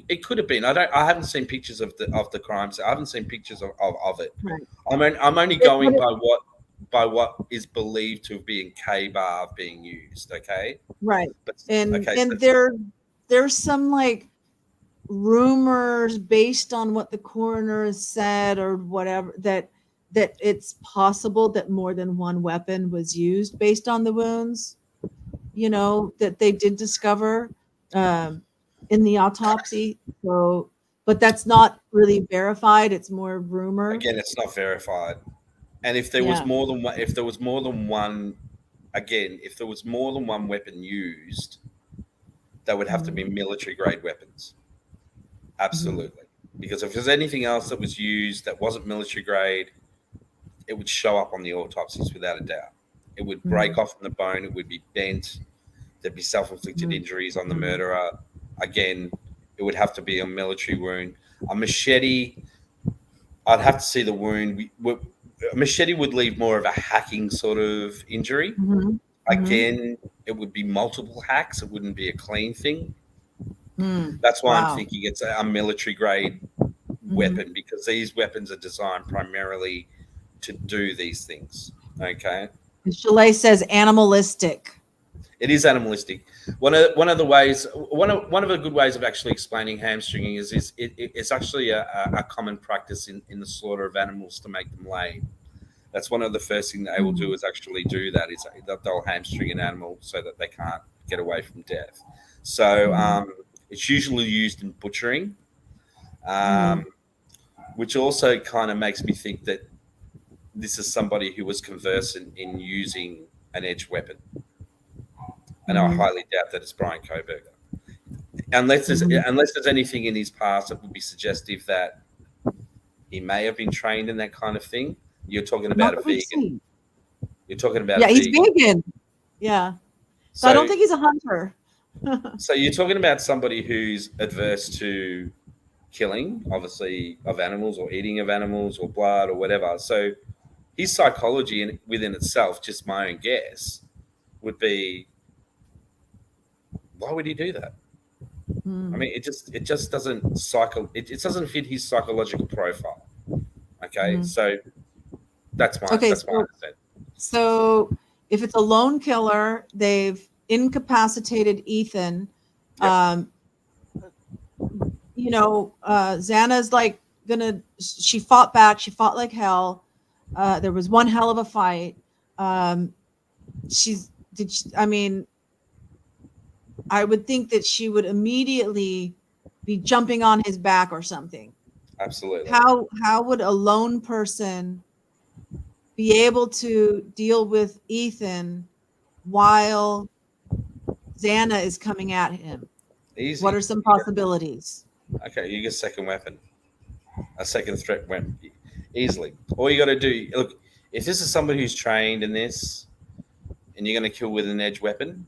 Speaker 2: it could have been. I don't. I haven't seen pictures of the crimes. I haven't seen pictures of it.
Speaker 1: Right.
Speaker 2: I'm only
Speaker 1: It, but
Speaker 2: going
Speaker 1: it,
Speaker 2: by what is believed to be in K-bar being used. Okay,
Speaker 1: right.
Speaker 2: but
Speaker 1: And
Speaker 2: okay, so
Speaker 1: there's some like rumors based on what the coroner has said or whatever, that it's possible that more than one weapon was used based on the wounds, that they did discover um, in the autopsy. So, but that's not really verified. It's more rumor.
Speaker 2: Again, it's not verified. And if there was
Speaker 1: Yeah.
Speaker 2: more than one, if there was more than one, again, if there was more than one weapon used, they would have to be military grade weapons. Absolutely. Because if there's anything else that was used that wasn't military grade, it would show up on the autopsies without a doubt. It would break off from the bone. It would be bent. There'd be self-inflicted injuries on the murderer. Again, it would have to be a military wound. A machete, I'd have to see the wound. A machete would leave more of a hacking sort of injury. Again, it would be multiple hacks. It wouldn't be a clean thing. That's why I'm thinking it's a military grade weapon, because these weapons are designed primarily to do these things. Okay.
Speaker 1: Chalet says animalistic.
Speaker 2: It is animalistic. One of the ways, one of the good ways of actually explaining hamstringing is it's actually a common practice in the slaughter of animals to make them lay. That's one of the first thing they will do, is actually do that. Is they'll hamstring an animal so that they can't get away from death. So it's usually used in butchering, which also kind of makes me think that this is somebody who was conversant in using an edged weapon. And I highly doubt that it's Brian Koberger. Unless there's anything in his past that would be suggestive that he may have been trained in that kind of thing. You're talking about a vegan. You're talking about a vegan.
Speaker 1: He's vegan. Yeah. So I don't think he's a hunter.
Speaker 2: So you're talking about somebody who's adverse to killing, obviously, of animals, or eating of animals, or blood, or whatever. So his psychology within itself, just my own guess, would be, why would he do that? I mean, it just doesn't it doesn't fit his psychological profile. Okay, so that's my understanding.
Speaker 1: So if it's a lone killer, they've incapacitated Ethan.
Speaker 2: Yep.
Speaker 1: Xana's like she fought back. She fought like hell. There was one hell of a fight. I would think that she would immediately be jumping on his back or something.
Speaker 2: Absolutely.
Speaker 1: How would a lone person be able to deal with Ethan while Xana is coming at him?
Speaker 2: Easy.
Speaker 1: What are some possibilities?
Speaker 2: Okay, you get a second weapon, a second threat weapon, easily. All you got to do, look, if this is somebody who's trained in this, and you're going to kill with an edge weapon,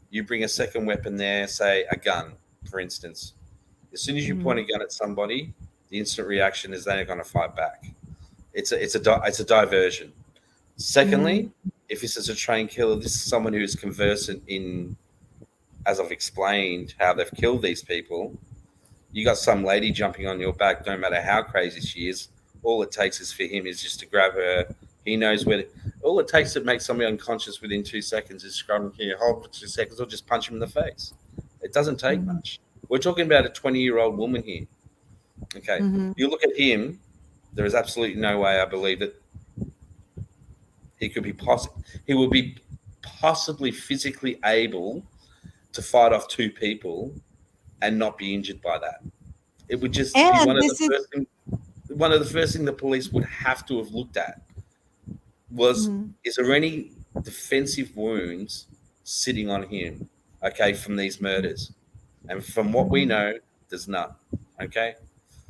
Speaker 2: you bring a second weapon there, say a gun, for instance. As soon as you point a gun at somebody, the instant reaction is they're going to fight back. It's a diversion. Secondly, if this is a trained killer, this is someone who is conversant in, as I've explained, how they've killed these people. You got some lady jumping on your back, no matter how crazy she is. All it takes is for him is just to grab her. He knows where. All it takes to make somebody unconscious within 2 seconds is scrum here, hold for 2 seconds, or just punch him in the face. It doesn't take much. We're talking about a 20-year-old woman here. Okay, you look at him. There is absolutely no way I believe that he could be He would be possibly physically able to fight off 2 people and not be injured by that. It would just be one of the first thing the police would have to have looked at was, is there any defensive wounds sitting on him, okay, from these murders? And from what we know, there's none, okay?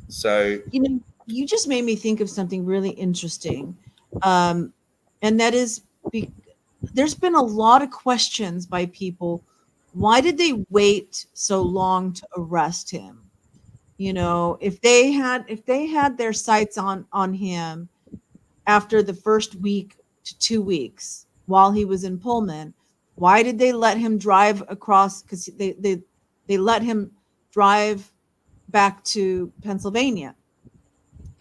Speaker 2: So...
Speaker 1: You just made me think of something really interesting. And that is, there's been a lot of questions by people. Why did they wait so long to arrest him? If they had their sights on him after the first week to 2 weeks while he was in Pullman, why did they let him drive across? Because they let him drive back to Pennsylvania.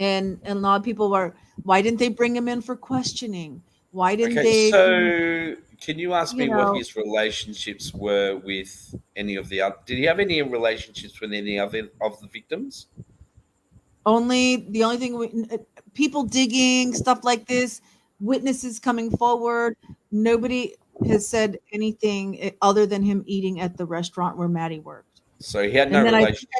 Speaker 1: And a lot of people were, why didn't they bring him in for questioning? Why didn't they?
Speaker 2: So Can you ask me what his relationships were with any of the other? Did he have any relationships with any other of the victims?
Speaker 1: The only thing, people digging, stuff like this, witnesses coming forward. Nobody has said anything other than him eating at the restaurant where Maddie worked.
Speaker 2: So he had no relationship.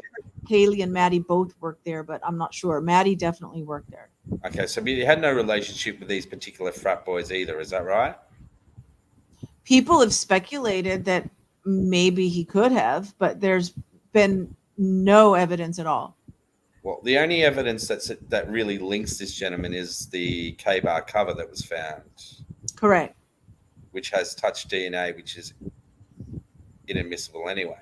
Speaker 1: Kaylee and Maddie both worked there, but I'm not sure. Maddie definitely worked there.
Speaker 2: Okay, so he had no relationship with these particular frat boys either. Is that right?
Speaker 1: People have speculated that maybe he could have, but there's been no evidence at all.
Speaker 2: Well, the only evidence that really links this gentleman is the K-bar cover that was found.
Speaker 1: Correct.
Speaker 2: Which has touch DNA, which is inadmissible anyway.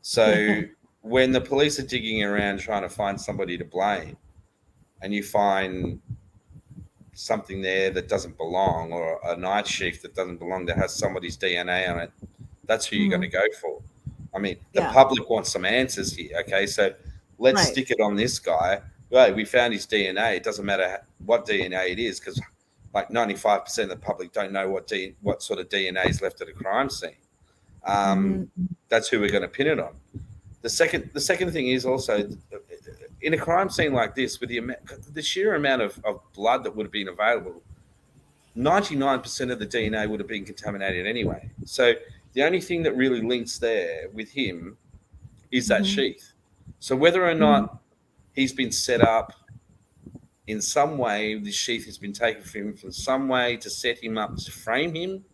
Speaker 2: So when the police are digging around trying to find somebody to blame, and you find something there that doesn't belong, or a night shift that doesn't belong, that has somebody's DNA on it, that's who you're going to go for. I mean, the public wants some answers here. Okay, so let's stick it on this guy. Right, we found his DNA. It doesn't matter what DNA it is, because like 95% of the public don't know what sort of DNA is left at a crime scene. That's who we're going to pin it on. The second thing is also, in a crime scene like this, with the sheer amount of blood that would have been available, 99% of the DNA would have been contaminated anyway. So the only thing that really links there with him is that sheath. So whether or not he's been set up in some way, this sheath has been taken from him from some way to set him up to frame him,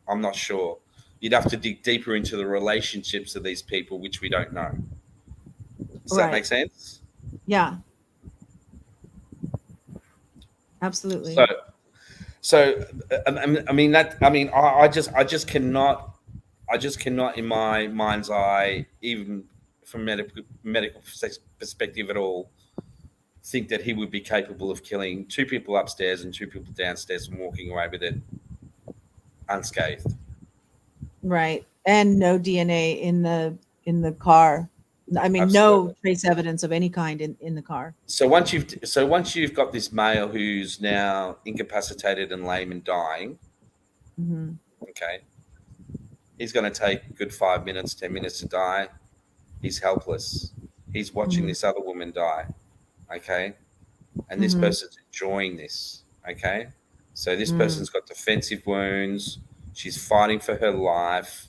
Speaker 2: I'm not sure. You'd have to dig deeper into the relationships of these people, which we don't know. Does that make sense?
Speaker 1: Yeah. Absolutely.
Speaker 2: So I just cannot in my mind's eye, even from medical perspective at all, think that he would be capable of killing 2 people upstairs and 2 people downstairs and walking away with it unscathed. Right.
Speaker 1: And no DNA in the car. I mean, no trace evidence of any kind in the car.
Speaker 2: So once you've got this male who's now incapacitated and lame and dying, okay, he's going to take a good 5 minutes, 10 minutes to die. He's helpless. He's watching this other woman die, okay, and this person's enjoying this, okay. So this person's got defensive wounds. She's fighting for her life.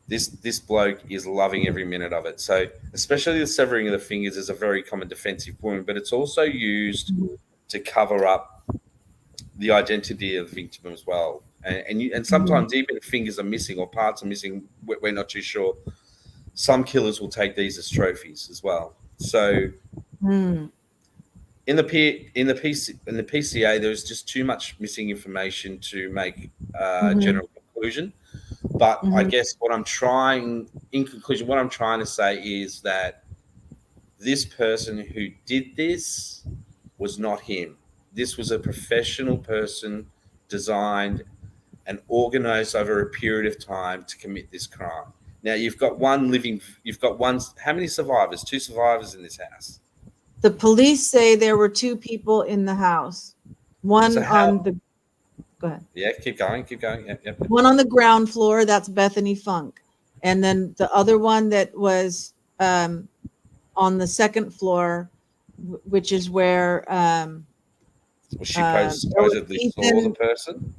Speaker 2: This bloke is loving every minute of it. So especially the severing of the fingers is a very common defensive wound, but it's also used to cover up the identity of the victim as well. And sometimes even if fingers are missing or parts are missing, we're not too sure. Some killers will take these as trophies as well. So in the PCA, there's just too much missing information to make a general conclusion. But I guess what I'm trying to say is that this person who did this was not him. This was a professional person designed and organized over a period of time to commit this crime. Now you've got how many survivors? 2 survivors in this house.
Speaker 1: The police say there were 2 people in the house. Go ahead.
Speaker 2: Yeah, keep going. Yep.
Speaker 1: One on the ground floor, that's Bethany Funk. And then the other one that was on the second floor, which is where
Speaker 2: she supposedly saw the person?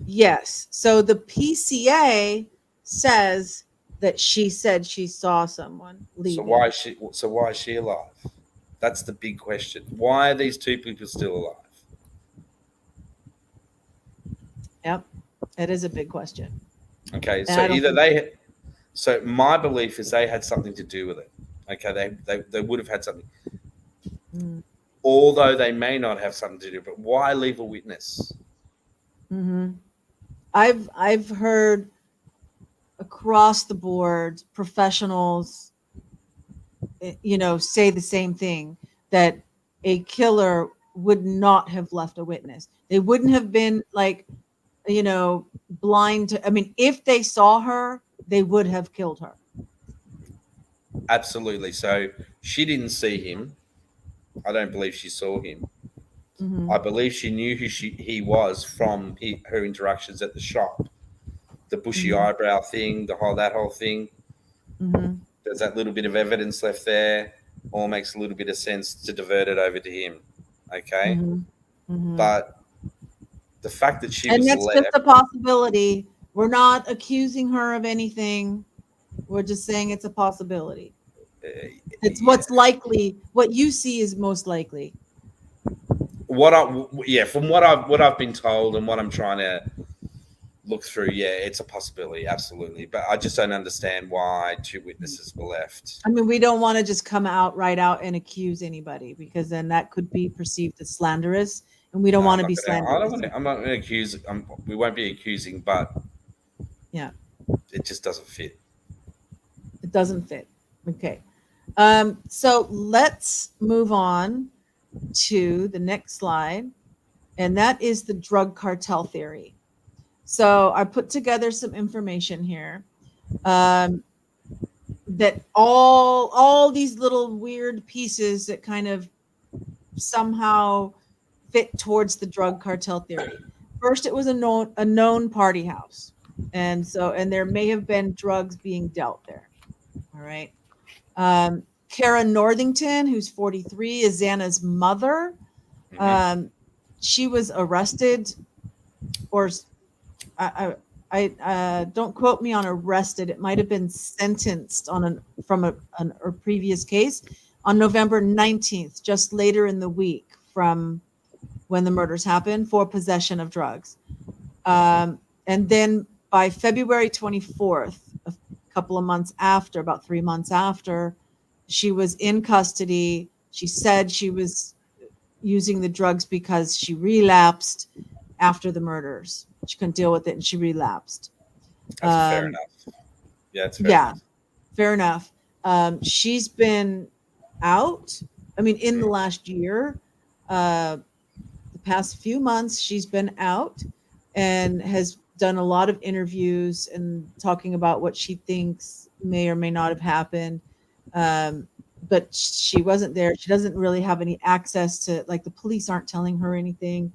Speaker 1: Yes. So the PCA says that she said she saw someone leaving.
Speaker 2: So why is she alive? That's the big question. Why are these 2 people still alive?
Speaker 1: Yep, that is a big question.
Speaker 2: Okay, so my belief is they had something to do with it. Okay, they would have had something. Although they may not have something to do, but why leave a witness?
Speaker 1: I've heard across the board professionals, say the same thing, that a killer would not have left a witness. They wouldn't have been blind to, if they saw her, they would have killed her.
Speaker 2: Absolutely. So she didn't see him. I don't believe she saw him.
Speaker 1: Mm-hmm.
Speaker 2: I believe she knew who he was from her interactions at the shop. The bushy
Speaker 1: Mm-hmm.
Speaker 2: eyebrow thing, that whole thing.
Speaker 1: Mm-hmm.
Speaker 2: There's that little bit of evidence left there. All makes a little bit of sense to divert it over to him. Okay,
Speaker 1: Mm-hmm. Mm-hmm.
Speaker 2: but the fact that she
Speaker 1: And
Speaker 2: was
Speaker 1: that's just
Speaker 2: left,
Speaker 1: a possibility. We're not accusing her of anything. We're just saying it's a possibility. It's
Speaker 2: yeah.
Speaker 1: what's likely. What you see is most likely.
Speaker 2: From what I've been told and what I'm trying to look through, yeah, it's a possibility, absolutely. But I just don't understand why two witnesses were left.
Speaker 1: I mean, we don't want to just come out right out and accuse anybody, because then that could be perceived as slanderous, and we don't
Speaker 2: No,
Speaker 1: want to be
Speaker 2: I don't
Speaker 1: slanderous.
Speaker 2: want to. I'm not going to accuse. We won't be accusing, but
Speaker 1: Yeah,
Speaker 2: it just doesn't fit.
Speaker 1: it doesn't fit. Okay. So let's move on to the next slide, and that is the drug cartel theory. So I put together some information here, that all these little weird pieces that kind of somehow fit towards the drug cartel theory. First, it was a known party house, and there may have been drugs being dealt there. All right. Kara Northington, who's 43, is Xana's mother.
Speaker 2: Hmm.
Speaker 1: She was arrested, or I don't quote me on arrested. It might have been sentenced from a previous case on November 19th, just later in the week from when the murders happened, for possession of drugs. And then by February 24th, a couple of months after, about 3 months after, she was in custody. She said she was using the drugs because she relapsed after the murders. She couldn't deal with it and she relapsed.
Speaker 2: That's fair
Speaker 1: Um,
Speaker 2: enough. Yeah, it's fair
Speaker 1: yeah,
Speaker 2: enough.
Speaker 1: fair enough. She's been out. I mean, in the last year, the past few months, she's been out and has done a lot of interviews and talking about what she thinks may or may not have happened. But she wasn't there. She doesn't really have any access to, like, the police aren't telling her anything.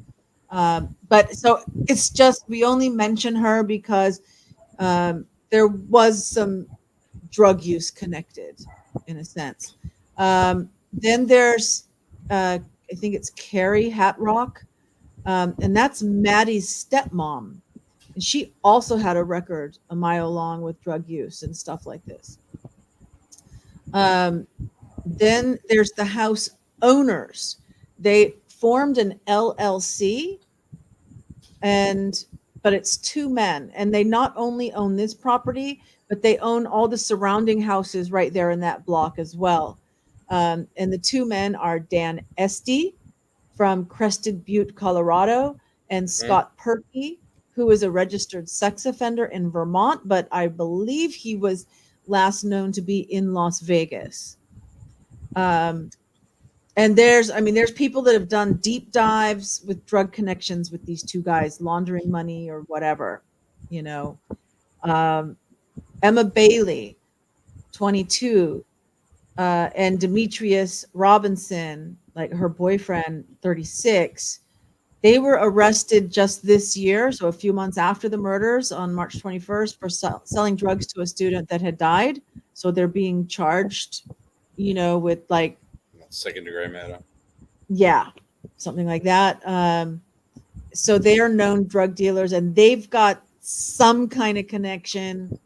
Speaker 1: But so it's just, we only mention her because there was some drug use connected, in a sense. Then there's, I think it's Carrie Hatrock, and that's Maddie's stepmom. And she also had a record a mile long with drug use and stuff like this. Then there's the house owners. They formed an LLC, but it's two men, and they not only own this property, but they own all the surrounding houses right there in that block as well. And the two men are Dan Esty from Crested Butte, Colorado, and
Speaker 2: Hmm.
Speaker 1: Scott Perkey, who is a registered sex offender in Vermont, but I believe he was last known to be in Las Vegas. And there's people that have done deep dives with drug connections with these two guys, laundering money or whatever, you know. Emma Bailey, 22, and Demetrius Robinson, like her boyfriend, 36. They were arrested just this year, so a few months after the murders, on March 21st, for selling drugs to a student that had died. So they're being charged, with, like,
Speaker 2: Second degree murder.
Speaker 1: yeah, something like that. So they are known drug dealers, and they've got some kind of connection.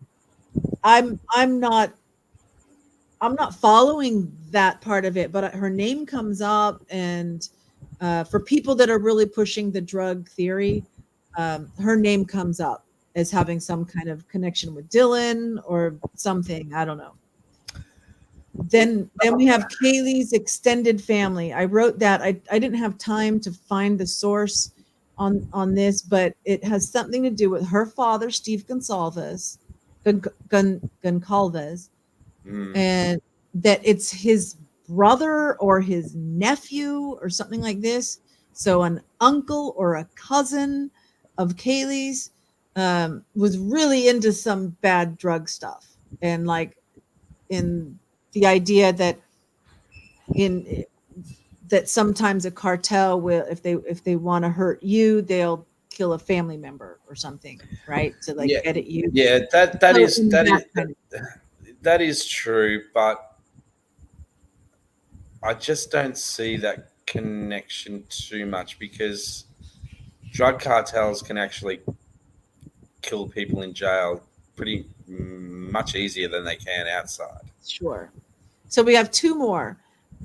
Speaker 1: I'm not following that part of it, but her name comes up, and for people that are really pushing the drug theory, her name comes up as having some kind of connection with Dylan or something. I don't know. Then we have Kaylee's extended family. I wrote that. I didn't have time to find the source on this, but it has something to do with her father, Steve Gonsalves, Goncalves,
Speaker 2: Mm.
Speaker 1: and that it's his brother or his nephew or something like this. So an uncle or a cousin of Kaylee's was really into some bad drug stuff, and, like, in the idea that in that sometimes a cartel will, if they want to hurt you, they'll kill a family member or something, right? To like
Speaker 2: Yeah,
Speaker 1: get at you.
Speaker 2: yeah, that
Speaker 1: So
Speaker 2: is
Speaker 1: in
Speaker 2: that
Speaker 1: that
Speaker 2: is
Speaker 1: kind of,
Speaker 2: that is true, but I just don't see that connection too much because drug cartels can actually kill people in jail pretty much easier than they can outside.
Speaker 1: sure. So we have two more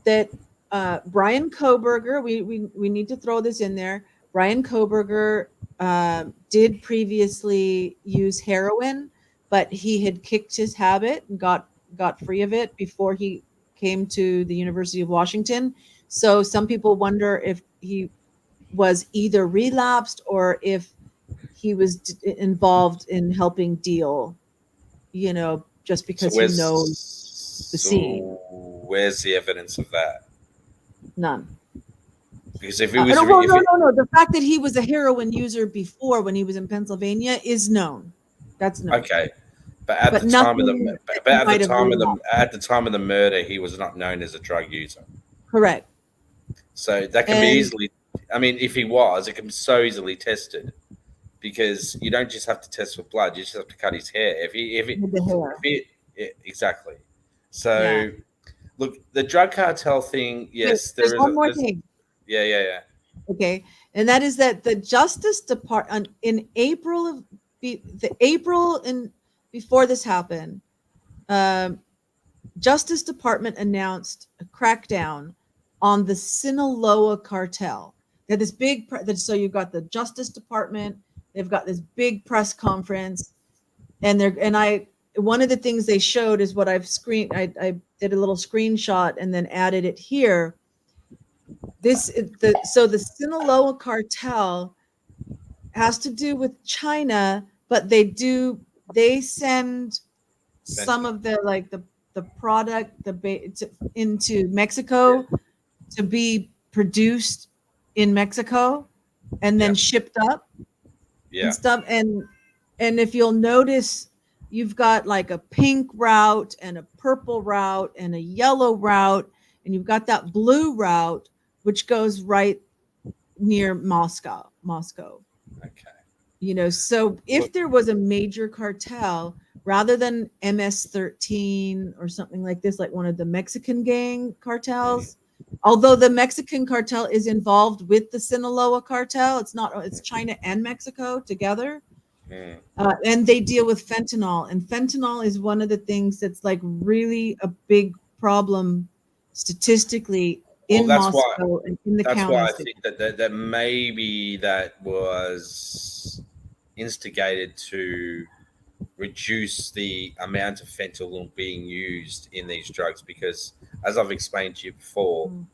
Speaker 1: that Brian Koberger, we need to throw this in there. Brian Koberger did previously use heroin, but he had kicked his habit and got free of it before he came to the University of Washington. So some people wonder if he was either relapsed or if he was involved in helping deal, just
Speaker 2: So
Speaker 1: because he knows the scene.
Speaker 2: where's the evidence of that?
Speaker 1: None.
Speaker 2: Because if it was
Speaker 1: No, well,
Speaker 2: if it,
Speaker 1: no. The fact that he was a heroin user before when he was in Pennsylvania is known. That's known.
Speaker 2: okay, but at
Speaker 1: But
Speaker 2: the time of
Speaker 1: nothing
Speaker 2: the
Speaker 1: that
Speaker 2: but
Speaker 1: he
Speaker 2: at the
Speaker 1: might have
Speaker 2: time of the
Speaker 1: relapsed.
Speaker 2: at the time of the murder, he was not known as a drug user.
Speaker 1: Correct.
Speaker 2: So that can be
Speaker 1: And
Speaker 2: easily. I mean, if he was, it can be so easily tested because you don't just have to test for blood; you just have to cut his hair.
Speaker 1: with the
Speaker 2: If
Speaker 1: hair.
Speaker 2: he yeah, exactly.
Speaker 1: Yeah.
Speaker 2: So look, the drug cartel thing.
Speaker 1: Wait,
Speaker 2: Yes,
Speaker 1: there's
Speaker 2: there is.
Speaker 1: one more
Speaker 2: There's
Speaker 1: thing.
Speaker 2: yeah.
Speaker 1: Okay. And that is that the Justice Department in April of the April in before this happened, um, Justice Department announced a crackdown on the Sinaloa cartel. They had this big, so you've got the Justice Department. They've got this big press conference, and one of the things they showed is what I've screened. I did a little screenshot and then added it here. The Sinaloa cartel has to do with China, but they send some
Speaker 2: Fentanyl.
Speaker 1: of the product into Mexico to be produced in Mexico and
Speaker 2: Yeah,
Speaker 1: then shipped up and
Speaker 2: yeah,
Speaker 1: stuff. And if you'll notice, you've got like a pink route and a purple route and a yellow route, and you've got that blue route which goes right near Moscow.
Speaker 2: okay.
Speaker 1: So if
Speaker 2: Look,
Speaker 1: there was a major cartel, rather than MS-13 or something like this, like one of the Mexican gang
Speaker 2: mm,
Speaker 1: cartels, although the Mexican cartel is involved with the Sinaloa cartel, it's China and Mexico together.
Speaker 2: mm.
Speaker 1: And they deal with fentanyl, and fentanyl is one of the things that's like really a big problem statistically
Speaker 2: Well,
Speaker 1: in Moscow and in the
Speaker 2: that's why I
Speaker 1: counties.
Speaker 2: think that maybe that was instigated to reduce the amount of fentanyl being used in these drugs because, as I've explained to you before,
Speaker 1: Mm.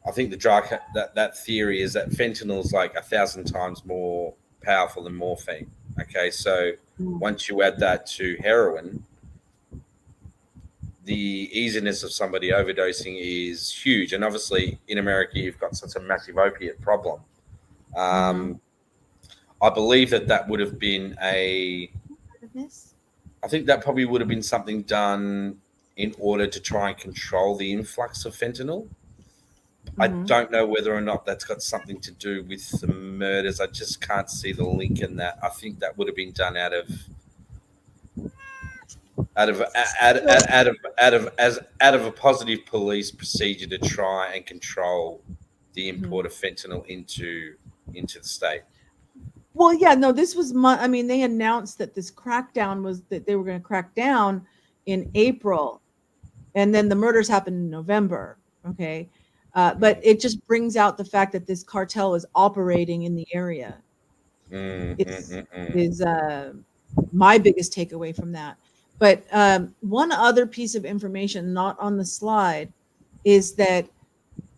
Speaker 2: I think the drug that theory is that fentanyl is like 1,000 times more powerful than morphine. Okay, so
Speaker 1: Mm.
Speaker 2: once you add that to heroin, the easiness of somebody overdosing is huge. And obviously, in America, you've got such a massive opiate problem.
Speaker 1: Mhm.
Speaker 2: Um, I believe that would have been a.
Speaker 1: Goodness.
Speaker 2: I think that probably would have been something done in order to try and control the influx of fentanyl. I
Speaker 1: Mhm.
Speaker 2: don't know whether or not that's got something to do with the murders. I just can't see the link in that. I think that would have been done out of a positive police procedure to try and control the
Speaker 1: Mhm.
Speaker 2: import of fentanyl into the state.
Speaker 1: Well, yeah, no, this was I mean, they announced that this crackdown was that they were going to crack down in April, and then the murders happened in November. Okay. But
Speaker 2: Mm,
Speaker 1: it just brings out the fact that this cartel is operating in the area.
Speaker 2: mm, mm,
Speaker 1: It's
Speaker 2: mm, mm.
Speaker 1: is my biggest takeaway from that. But one other piece of information not on the slide is that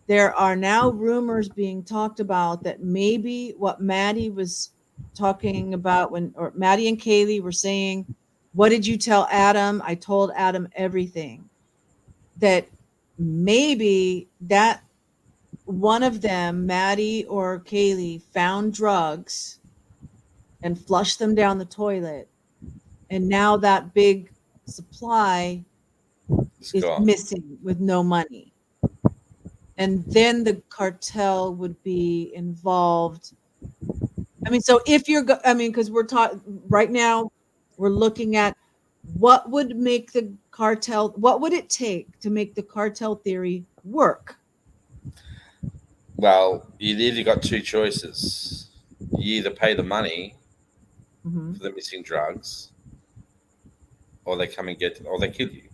Speaker 1: there are now rumors being talked about that maybe what Maddie was talking about or Maddie and Kaylee were saying, what did you tell Adam? I told Adam everything. That maybe that one of them, Maddie or Kaylee, found drugs and flushed them down the toilet. And now that big supply
Speaker 2: It's
Speaker 1: is
Speaker 2: gone.
Speaker 1: missing with no money. and then the cartel would be involved. I mean, so if you're, because we're talking right now, we're looking at what would make the cartel, what would it take to make the cartel theory work?
Speaker 2: Well, you either got two choices. You either pay the money
Speaker 1: Mm-hmm.
Speaker 2: for the missing drugs, or they come and or they kill you.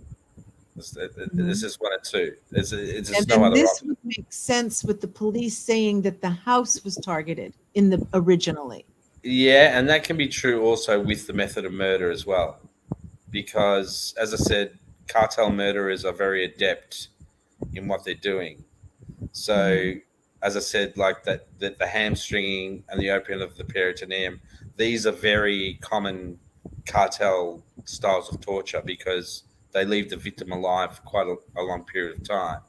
Speaker 2: This is one of two. It's
Speaker 1: And
Speaker 2: just no
Speaker 1: then
Speaker 2: other
Speaker 1: this
Speaker 2: option.
Speaker 1: would make sense with the police saying that the house was targeted in the originally.
Speaker 2: Yeah, and that can be true also with the method of murder as well, because as I said, cartel murderers are very adept in what they're doing. So, as I said, like the hamstringing and the opening of the peritoneum, these are very common cartel styles of torture because they leave the victim alive for quite a long period of time.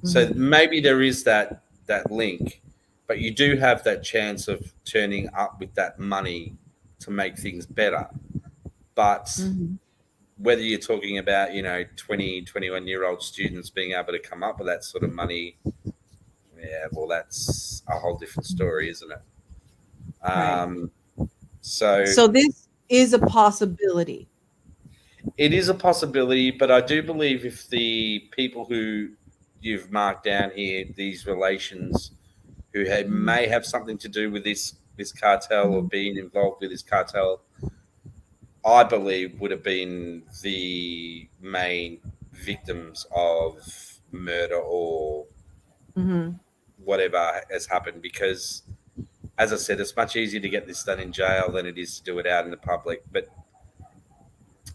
Speaker 2: So
Speaker 1: Mm-hmm.
Speaker 2: maybe there is that link, but you do have that chance of turning up with that money to make things better. But
Speaker 1: Mm-hmm.
Speaker 2: whether you're talking about 20, 21-year-old students being able to come up with that sort of money, yeah, well, that's a whole different story, isn't it?
Speaker 1: Right.
Speaker 2: Um, so
Speaker 1: So this is a possibility.
Speaker 2: it is a possibility, but I do believe if the people who you've marked down here, these relations who
Speaker 1: Mm-hmm.
Speaker 2: may have something to do with this cartel or
Speaker 1: Mm-hmm.
Speaker 2: being involved with this cartel, I believe would have been the main victims of murder or
Speaker 1: Mm-hmm.
Speaker 2: whatever has happened. Because, as I said, it's much easier to get this done in jail than it is to do it out in the public. But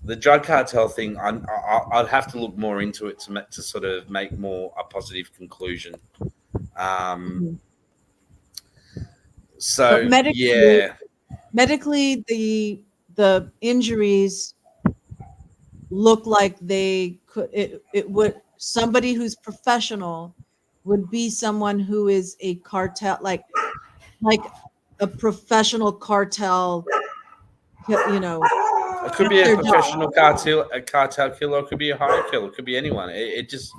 Speaker 2: the drug cartel thing, I'd have to look more into it to sort of make more a positive conclusion. Um,
Speaker 1: Mm-hmm. But
Speaker 2: so
Speaker 1: medically,
Speaker 2: yeah,
Speaker 1: medically, the injuries look like they could, it would, somebody who's professional would be someone who is a cartel, like a professional cartel,
Speaker 2: it could
Speaker 1: that's
Speaker 2: be a
Speaker 1: their job.
Speaker 2: professional cartel killer. It could be a hire killer. It could be anyone. It just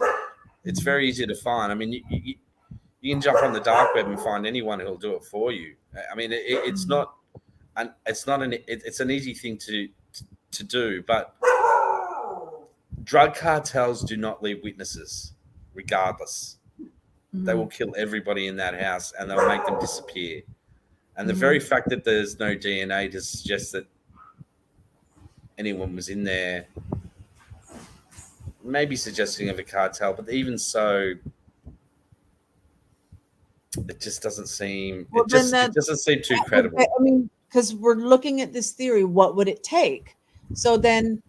Speaker 2: it's very easy to find. I mean, you can jump on the dark web and find anyone who'll do it for you. I mean, it's
Speaker 1: Mhm.
Speaker 2: not and it's not it's an easy thing to do, but drug cartels do not leave witnesses, regardless. They will
Speaker 1: Mhm.
Speaker 2: kill everybody in that house and they'll make them disappear. And the very
Speaker 1: Mhm.
Speaker 2: fact that there's no DNA to suggest that anyone was in there, maybe suggesting of a cartel, but even so, it just doesn't seem
Speaker 1: Well, then
Speaker 2: it doesn't seem too
Speaker 1: I
Speaker 2: credible.
Speaker 1: mean, because we're looking at this theory, what would it take? So then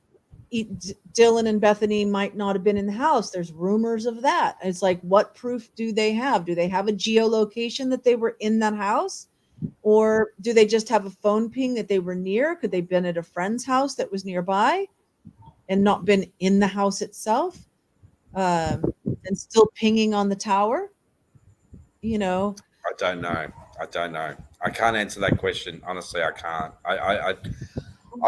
Speaker 1: Dylan and Bethany might not have been in the house. There's rumors of that. It's like, what proof do they have? Do they have a geolocation that they were in that house? Or do they just have a phone ping that they were near? Could they have been at a friend's house that was nearby and not been in the house itself? And still pinging on the tower? You know,
Speaker 2: I don't know. I don't know. I can't answer that question. Honestly, I can't. I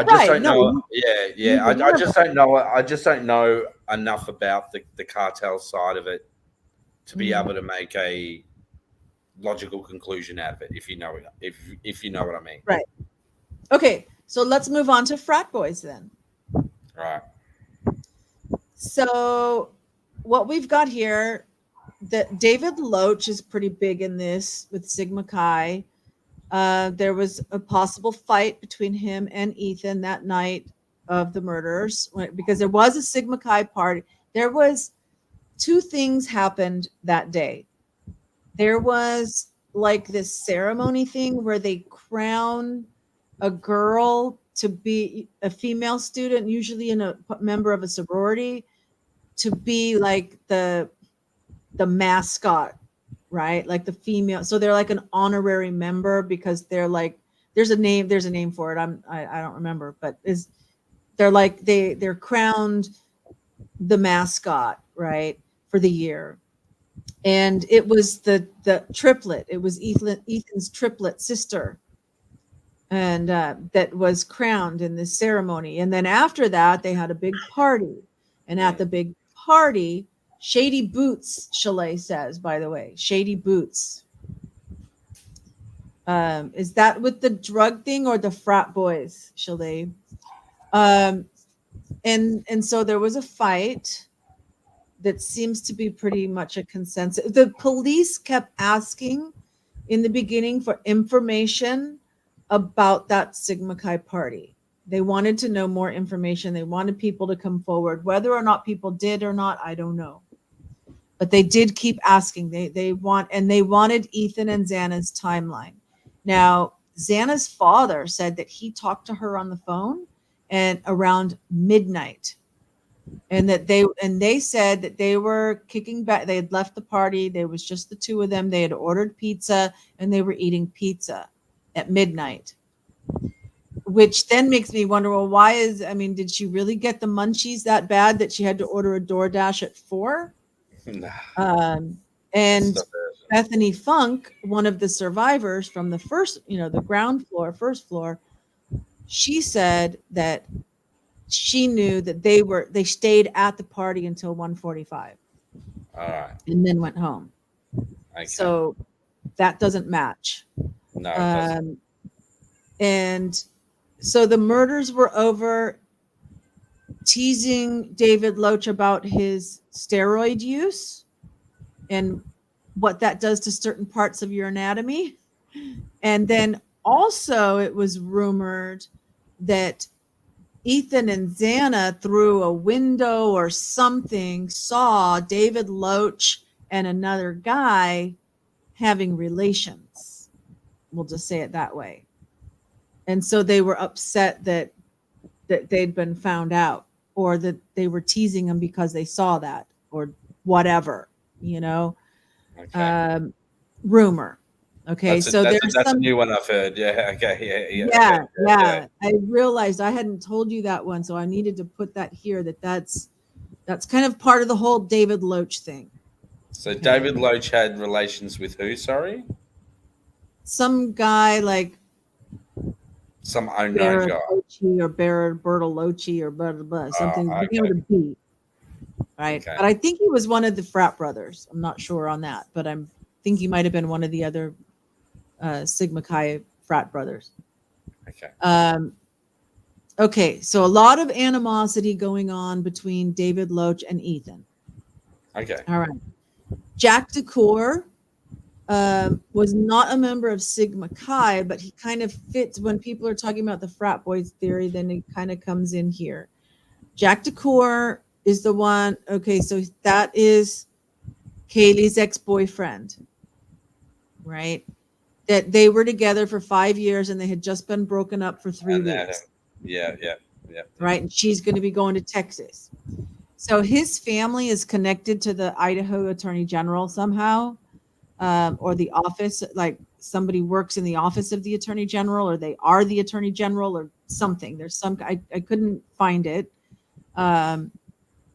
Speaker 2: just
Speaker 1: right.
Speaker 2: don't
Speaker 1: No,
Speaker 2: know. Yeah, yeah.
Speaker 1: neither
Speaker 2: I
Speaker 1: one of
Speaker 2: just
Speaker 1: us.
Speaker 2: don't know. I just don't know enough about the cartel side of it to be
Speaker 1: Mhm.
Speaker 2: able to make a logical conclusion out of it. If you know what I mean.
Speaker 1: Right. Okay. So let's move on to frat boys then.
Speaker 2: Right.
Speaker 1: So what we've got here, that David Loach is pretty big in this with Sigma Chi. There was a possible fight between him and Ethan that night of the murders because there was a Sigma Chi party. There was two things happened that day. There was like this ceremony thing where they crown a girl to be a female student, usually in a member of a sorority, to be like the mascot, right? Like the female. So they're like an honorary member because they're like, there's a name for it. I don't remember, but is they're like they're crowned the mascot, right? For the year. And it was the triplet. It was Ethan's triplet sister, and that was crowned in this ceremony. And then after that, they had a big party, and at
Speaker 2: Mm.
Speaker 1: the big party, Shady Boots, Chalet says, by the way. Shady Boots. Is that with the drug thing or the frat boys, Chalet? And so there was a fight that seems to be pretty much a consensus. The police kept asking in the beginning for information about that Sigma Chi party. They wanted to know more information. They wanted people to come forward. Whether or not people did or not, I don't know. But they did keep asking. They wanted Ethan and Xana's timeline. Now, Xana's father said that he talked to her on the phone and around midnight. And that they said that they were kicking back. They had left the party. There was just the two of them. They had ordered pizza and they were eating pizza at midnight. Which then makes me wonder, well, did she really get the munchies that bad that she had to order a DoorDash at 4?
Speaker 2: Nah.
Speaker 1: And Bethany Funk, one of the survivors from the first, the first floor, she said that she knew that they stayed at the party until 1:45.
Speaker 2: All right.
Speaker 1: And then went home. Okay. So that doesn't match.
Speaker 2: No, it doesn't.
Speaker 1: And so the murders were over, teasing David Loach about his steroid use and what that does to certain parts of your anatomy. And then also it was rumored that Ethan and Xana, through a window or something, saw David Loach and another guy having relations. We'll just say it that way. And so they were upset that they'd been found out, or that they were teasing him because they saw that, or whatever,
Speaker 2: Okay.
Speaker 1: Rumor. Okay,
Speaker 2: that's a new one I've heard. Yeah. Okay.
Speaker 1: Yeah. I realized I hadn't told you that one, so I needed to put that here. That's kind of part of the whole David Loach thing.
Speaker 2: So okay. David Loach had relations with who? Sorry,
Speaker 1: some guy like
Speaker 2: some unknown guy,
Speaker 1: or Bertolocci or blah blah blah. Something
Speaker 2: okay.
Speaker 1: with a B. Right, okay. But I think he was one of the frat brothers. I'm not sure on that, but I think he might have been one of the other Sigma Chi frat brothers.
Speaker 2: Okay.
Speaker 1: Okay, so a lot of animosity going on between David Loach and Ethan.
Speaker 2: Okay.
Speaker 1: All right. Jack DeCour was not a member of Sigma Chi, but he kind of fits when people are talking about the frat boys theory, then it kind of comes in here. Jack DeCour is the one, okay, so that is Kaylee's ex-boyfriend, right? That they were together for 5 years and they had just been broken up for 3 weeks.
Speaker 2: Yeah.
Speaker 1: Right, and she's going to be going to Texas. So his family is connected to the Idaho Attorney General somehow, or the office, like somebody works in the office of the Attorney General, or they are the Attorney General or something. There's some, I couldn't find it.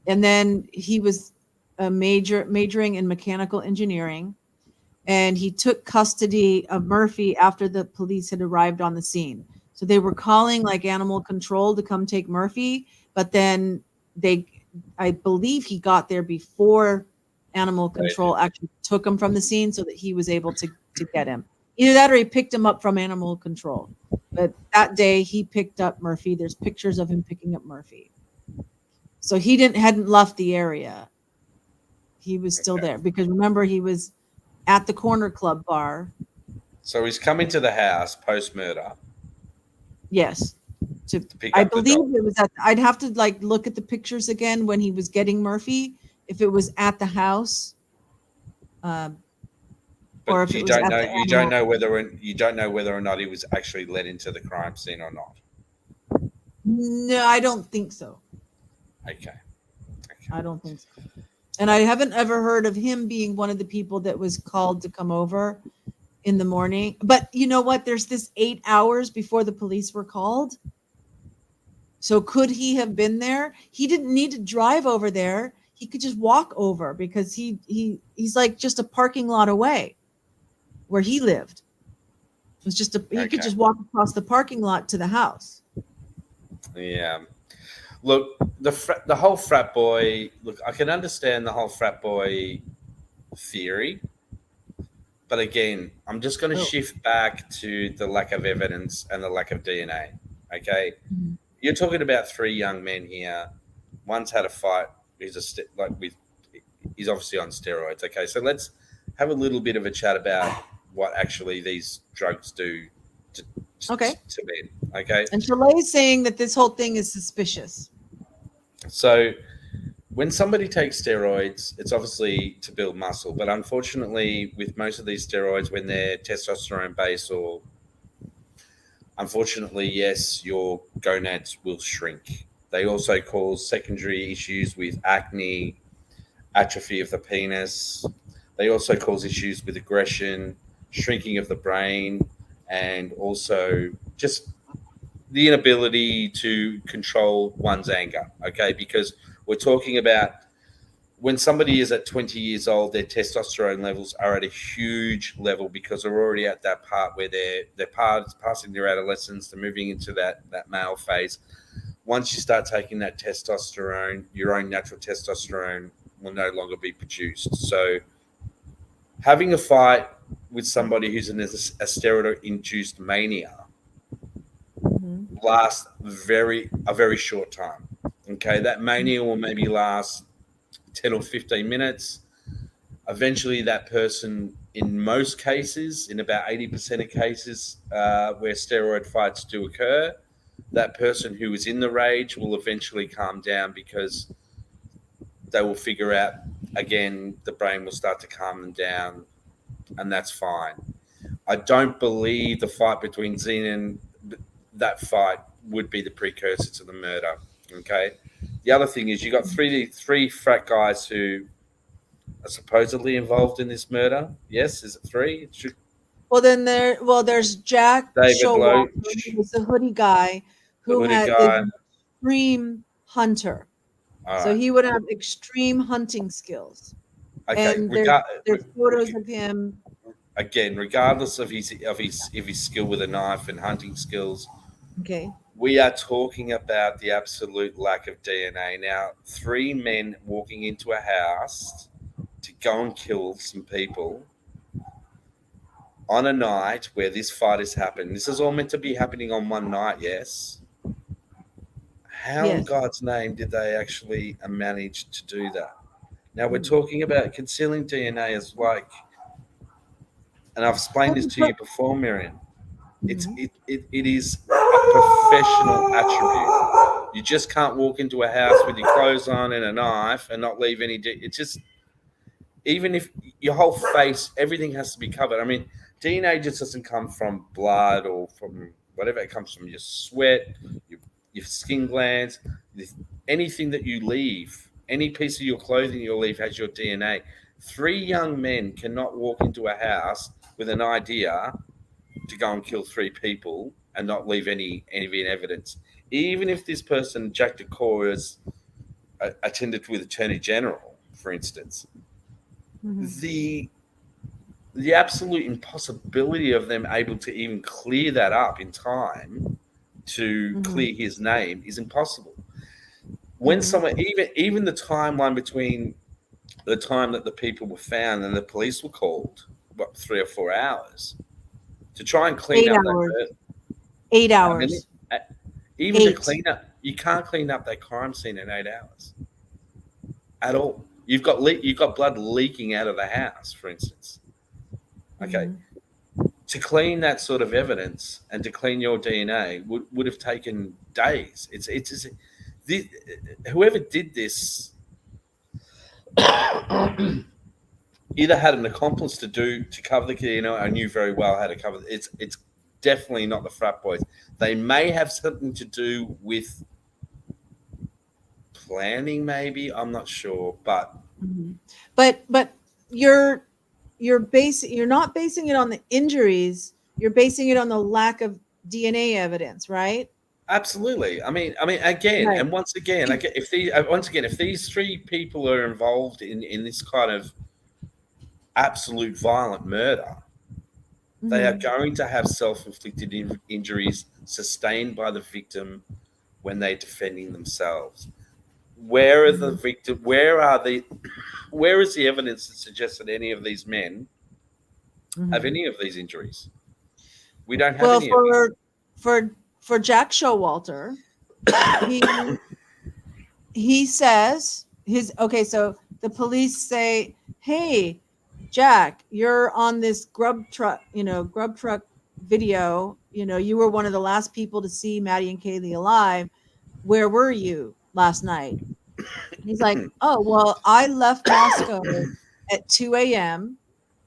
Speaker 1: And then he was majoring in mechanical engineering, and he took custody of Murphy after the police had arrived on the scene. So they were calling like animal control to come take Murphy, but then I believe he got there before animal control actually took him from the scene so that he was able to get him. Either that or he picked him up from animal control. But that day he picked up Murphy. There's pictures of him picking up Murphy. So he hadn't left the area. He was still there because remember he was at the Corner Club bar.
Speaker 2: So he's coming to the house post-murder.
Speaker 1: Yes. I believe it was I'd have to like look at the pictures again when he was getting Murphy, if it was at the house.
Speaker 2: Or if you don't know, you don't know whether or not he was actually led into the crime scene or not.
Speaker 1: No, I don't think so.
Speaker 2: Okay.
Speaker 1: I don't think so. And I haven't ever heard of him being one of the people that was called to come over in the morning. But you know what? There's this 8 hours before the police were called. So could he have been there? He didn't need to drive over there. He could just walk over because he's like just a parking lot away where he lived. It was just he could just walk across the parking lot to the house.
Speaker 2: Yeah. Look, the whole frat boy. Look, I can understand the whole frat boy theory, but again, I'm just going to
Speaker 1: Oh.
Speaker 2: shift back to the lack of evidence and the lack of DNA. Okay,
Speaker 1: Mhm.
Speaker 2: you're talking about three young men here. One's had a fight. He's he's obviously on steroids. Okay, so let's have a little bit of a chat about what actually these drugs do to,
Speaker 1: Okay.
Speaker 2: to men. Okay,
Speaker 1: And Chalet's saying that this whole thing is suspicious.
Speaker 2: so when somebody takes steroids, it's obviously to build muscle, but unfortunately, with most of these steroids, when they're testosterone based, or unfortunately, yes, your gonads will shrink. They also cause secondary issues with acne, atrophy of the penis. They also cause issues with aggression, shrinking of the brain, and also just the inability to control one's anger. Okay, because we're talking about when somebody is at 20 years old, their testosterone levels are at a huge level because they're already at that part where passing their adolescence, they're moving into that male phase. Once you start taking that testosterone, your own natural testosterone will no longer be produced. So having a fight with somebody who's in a steroid-induced mania
Speaker 1: Mhm.
Speaker 2: lasts a very short time. Okay, that mania will maybe last 10 or 15 minutes. Eventually, that person, in most cases, in about 80% of cases where steroid fights do occur, that person who is in the rage will eventually calm down because they will figure out, again, the brain will start to calm them down, and that's fine. I don't believe the fight between Xenon, that fight would be the precursor to the murder. Okay. The other thing is you got three frat guys who are supposedly involved in this murder. Yes, is it three? It should,
Speaker 1: Well, there's Jack
Speaker 2: David
Speaker 1: Showalter, who
Speaker 2: Loach,
Speaker 1: was the hoodie guy,
Speaker 2: the
Speaker 1: who
Speaker 2: hooded
Speaker 1: is
Speaker 2: guy.
Speaker 1: an extreme hunter.
Speaker 2: All
Speaker 1: So
Speaker 2: right.
Speaker 1: he would have extreme hunting skills.
Speaker 2: Okay.
Speaker 1: And there's photos of him.
Speaker 2: Again, regardless of his skill with a knife and hunting skills,
Speaker 1: Okay.
Speaker 2: we are talking about the absolute lack of DNA. Now, three men walking into a house to go and kill some people on a night where this fight has happened. This is all meant to be happening on one night, yes. How in
Speaker 1: Yes.
Speaker 2: God's name did they actually manage to do that? Now we're
Speaker 1: Mm.
Speaker 2: talking about concealing DNA as like, and I've explained this to you
Speaker 1: But-
Speaker 2: before, Miriam.
Speaker 1: Mhm.
Speaker 2: It is a professional attribute. You just can't walk into a house with your clothes on and a knife and not leave any. It's just even if your whole face, everything has to be covered. I mean, DNA just doesn't come from blood or from whatever. It comes from your sweat, your skin glands, anything that you leave. Any piece of your clothing you leave has your DNA. Three young men cannot walk into a house with an idea to go and kill three people and not leave any evidence. Even if this person, Jack Decor, is attended with Attorney General, for instance,
Speaker 1: Mhm.
Speaker 2: the the absolute impossibility of them able to even clear that up in time to
Speaker 1: Mhm.
Speaker 2: clear his name is impossible. When
Speaker 1: Mhm.
Speaker 2: someone, even the timeline between the time that the people were found and the police were called, what, 3 or 4 hours to try and clean
Speaker 1: Eight
Speaker 2: up that
Speaker 1: hours.
Speaker 2: murder.
Speaker 1: 8 hours.
Speaker 2: Even to
Speaker 1: Eight.
Speaker 2: clean up, you can't clean up that crime scene in 8 hours at all. You've got blood leaking out of the house, for instance. Okay,
Speaker 1: Mhm.
Speaker 2: to clean that sort of evidence and to clean your DNA would have taken days. It's just, the, whoever did this either had an accomplice to cover the key, I knew very well how to cover it. It's definitely not the frat boys. They may have something to do with planning, maybe. I'm not sure, but
Speaker 1: Mhm. But you're you're not basing it on the injuries. You're basing it on the lack of DNA evidence, right?
Speaker 2: absolutely. Again,
Speaker 1: Right.
Speaker 2: and once again, if these three people are involved in this kind of absolute violent murder, they are
Speaker 1: Mhm.
Speaker 2: going to have self-inflicted injuries sustained by the victim when they're defending themselves. Where are the victim? Where is the evidence that suggests that any of these men have any of these injuries? We don't have
Speaker 1: Well,
Speaker 2: any of them.
Speaker 1: for Jack Showalter, he says so the police say, hey, Jack, you're on this grub truck video. You were one of the last people to see Maddie and Kaylee alive. Where were you last night? He's like, oh, well, I left Moscow at 2 a.m.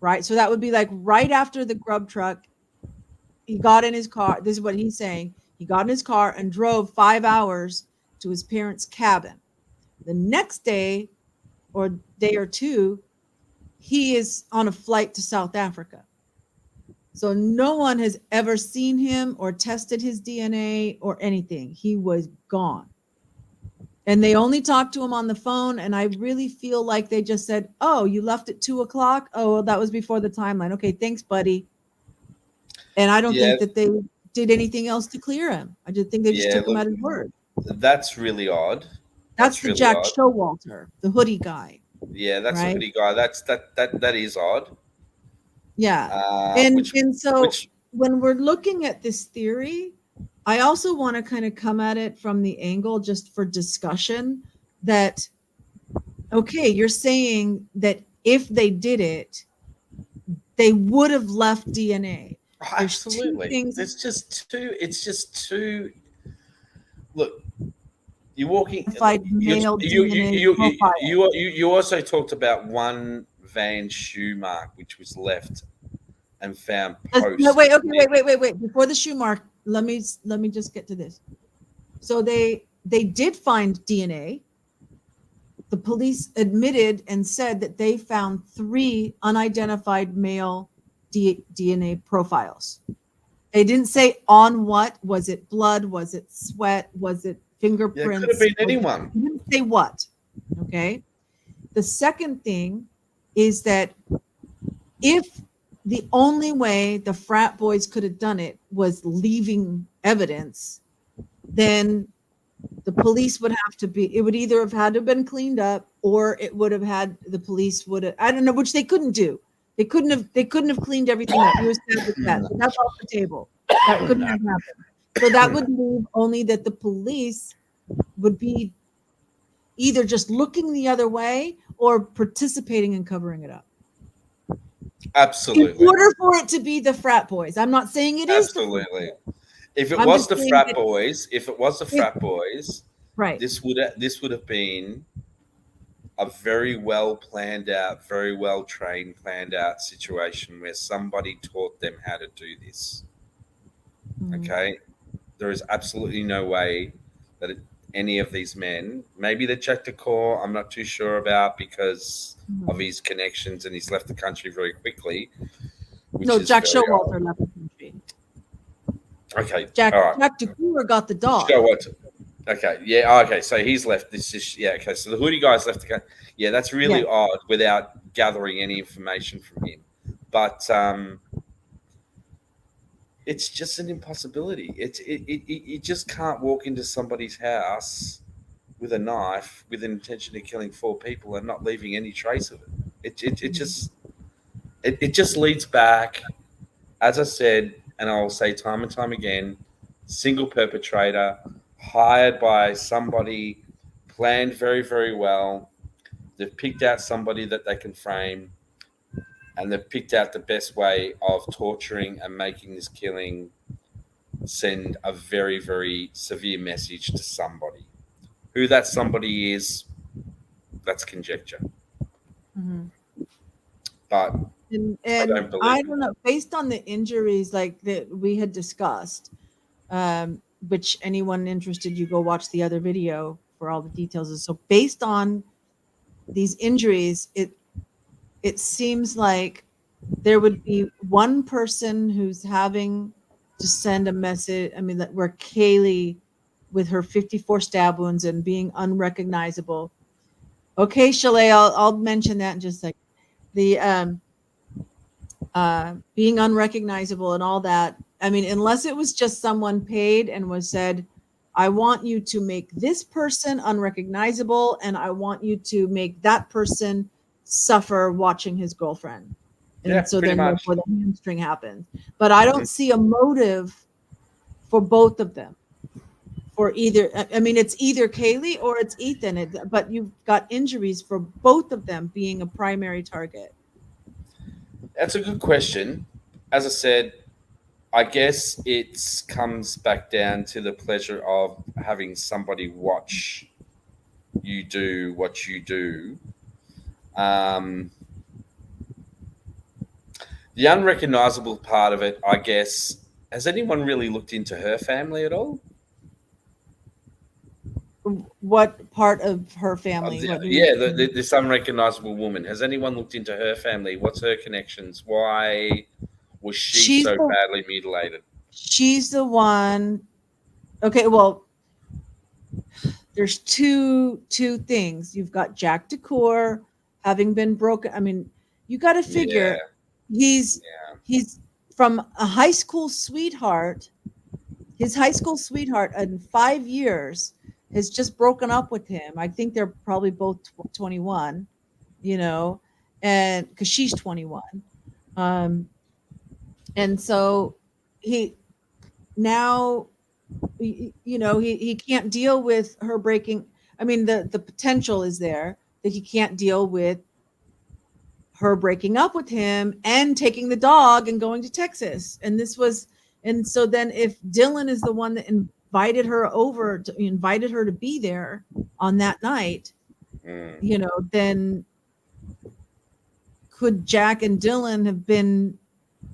Speaker 1: Right. So that would be like right after the grub truck. He got in his car. This is what he's saying. He got in his car and drove 5 hours to his parents' cabin. The next day or day or two, he is on a flight to South Africa. So no one has ever seen him or tested his DNA or anything. He was gone. And they only talked to him on the phone. And I really feel like they just said, oh, you left at 2:00. Oh, well, that was before the timeline. Okay, thanks, buddy. And I don't think that they did anything else to clear him. I just think they just took him at his word.
Speaker 2: That's really odd.
Speaker 1: That's the really Jack odd. Showalter, the hoodie guy.
Speaker 2: Yeah, that's the hoodie guy. That is odd.
Speaker 1: Yeah. And so when we're looking at this theory, I also want to kind of come at it from the angle just for discussion that, okay, you're saying that if they did it, they would have left DNA.
Speaker 2: Oh, absolutely. It's just too. Look, you're walking. You also talked about one Van shoe mark which was left and found post.
Speaker 1: No, wait. Before the shoe mark, let me just get to this. So they did find DNA. The police admitted and said that they found 3 unidentified male DNA profiles. They didn't say on what. Was it blood? Was it sweat? Was it fingerprints?
Speaker 2: Yeah, it could have been anyone.
Speaker 1: They didn't say what. Okay. The second thing is that if the only way the frat boys could have done it was leaving evidence, then the police would have to be, it would either have had to have been cleaned up, or it would have had, the police would have, I don't know, which they couldn't do. They couldn't have cleaned everything up. You established that. So that's off the table. That couldn't have happened. So that would leave only that the police would be either just looking the other way or participating in covering it up.
Speaker 2: Absolutely.
Speaker 1: In order for it to be the frat boys. I'm not saying it is.
Speaker 2: Absolutely. If it was the frat boys,
Speaker 1: right.
Speaker 2: This would have been a very well planned out, very well trained, planned out situation where somebody taught them how to do this. Mm-hmm. Okay, there is absolutely no way that any of these men, maybe they checked the core, I'm not too sure about because of his connections, and he's left the country very quickly.
Speaker 1: No, Jack Showalter left the country.
Speaker 2: Okay,
Speaker 1: Jack
Speaker 2: all right.
Speaker 1: Jack DeCoeur got the dog.
Speaker 2: Okay, yeah, okay, so he's left. This is okay. So the hoodie guy's left the country. Yeah, that's really odd without gathering any information from him. But it's just an impossibility. You just can't walk into somebody's house with a knife with an intention of killing 4 people and not leaving any trace of it. It just leads back, as I said, and I'll say time and time again, single perpetrator, hired by somebody, planned very, very well. They've picked out somebody that they can frame, and they've picked out the best way of torturing and making this killing send a very, very severe message to somebody. Who that somebody is, that's conjecture.
Speaker 1: Mm-hmm.
Speaker 2: But
Speaker 1: I don't know, based on the injuries like that we had discussed, which anyone interested, you go watch the other video for all the details. So based on these injuries, it seems like there would be one person who's having to send a message. I mean, that where Kaylee with her 54 stab wounds and being unrecognizable. Okay, Chalet, I'll mention that in just a second. The being unrecognizable and all that. I mean, unless it was just someone paid and was said, I want you to make this person unrecognizable, and I want you to make that person suffer watching his girlfriend.
Speaker 2: Yeah,
Speaker 1: And so
Speaker 2: pretty
Speaker 1: then
Speaker 2: much.
Speaker 1: therefore the hamstring happens. But I don't
Speaker 2: Mhm.
Speaker 1: see a motive for both of them. For either, I mean, it's either Kaylee or it's Ethan, but you've got injuries for both of them being a primary target.
Speaker 2: That's a good question. As I said, I guess it comes back down to the pleasure of having somebody watch you do what you do. Um, the unrecognizable part of it, I guess, has anyone really looked into her family at all?
Speaker 1: What part of her family? What do you
Speaker 2: Yeah,
Speaker 1: mean?
Speaker 2: this unrecognizable woman. Has anyone looked into her family? What's her connections? Why was she
Speaker 1: She's
Speaker 2: so
Speaker 1: the
Speaker 2: badly mutilated?
Speaker 1: she's the one. Okay, well, there's two things. You've got Jack Decor having been broken. I mean, you got to
Speaker 2: Yeah,
Speaker 1: figure he's
Speaker 2: yeah.
Speaker 1: he's from a high school sweetheart. His high school sweetheart in 5 years has just broken up with him. I think they're probably both 21, you know, and because she's 21. Um, and so he now he can't deal with her breaking. I mean, the potential is there that he can't deal with her breaking up with him and taking the dog and going to Texas. And so then if Dylan is the one that invited her to be there on that night,
Speaker 2: Mm.
Speaker 1: then could Jack and Dylan have been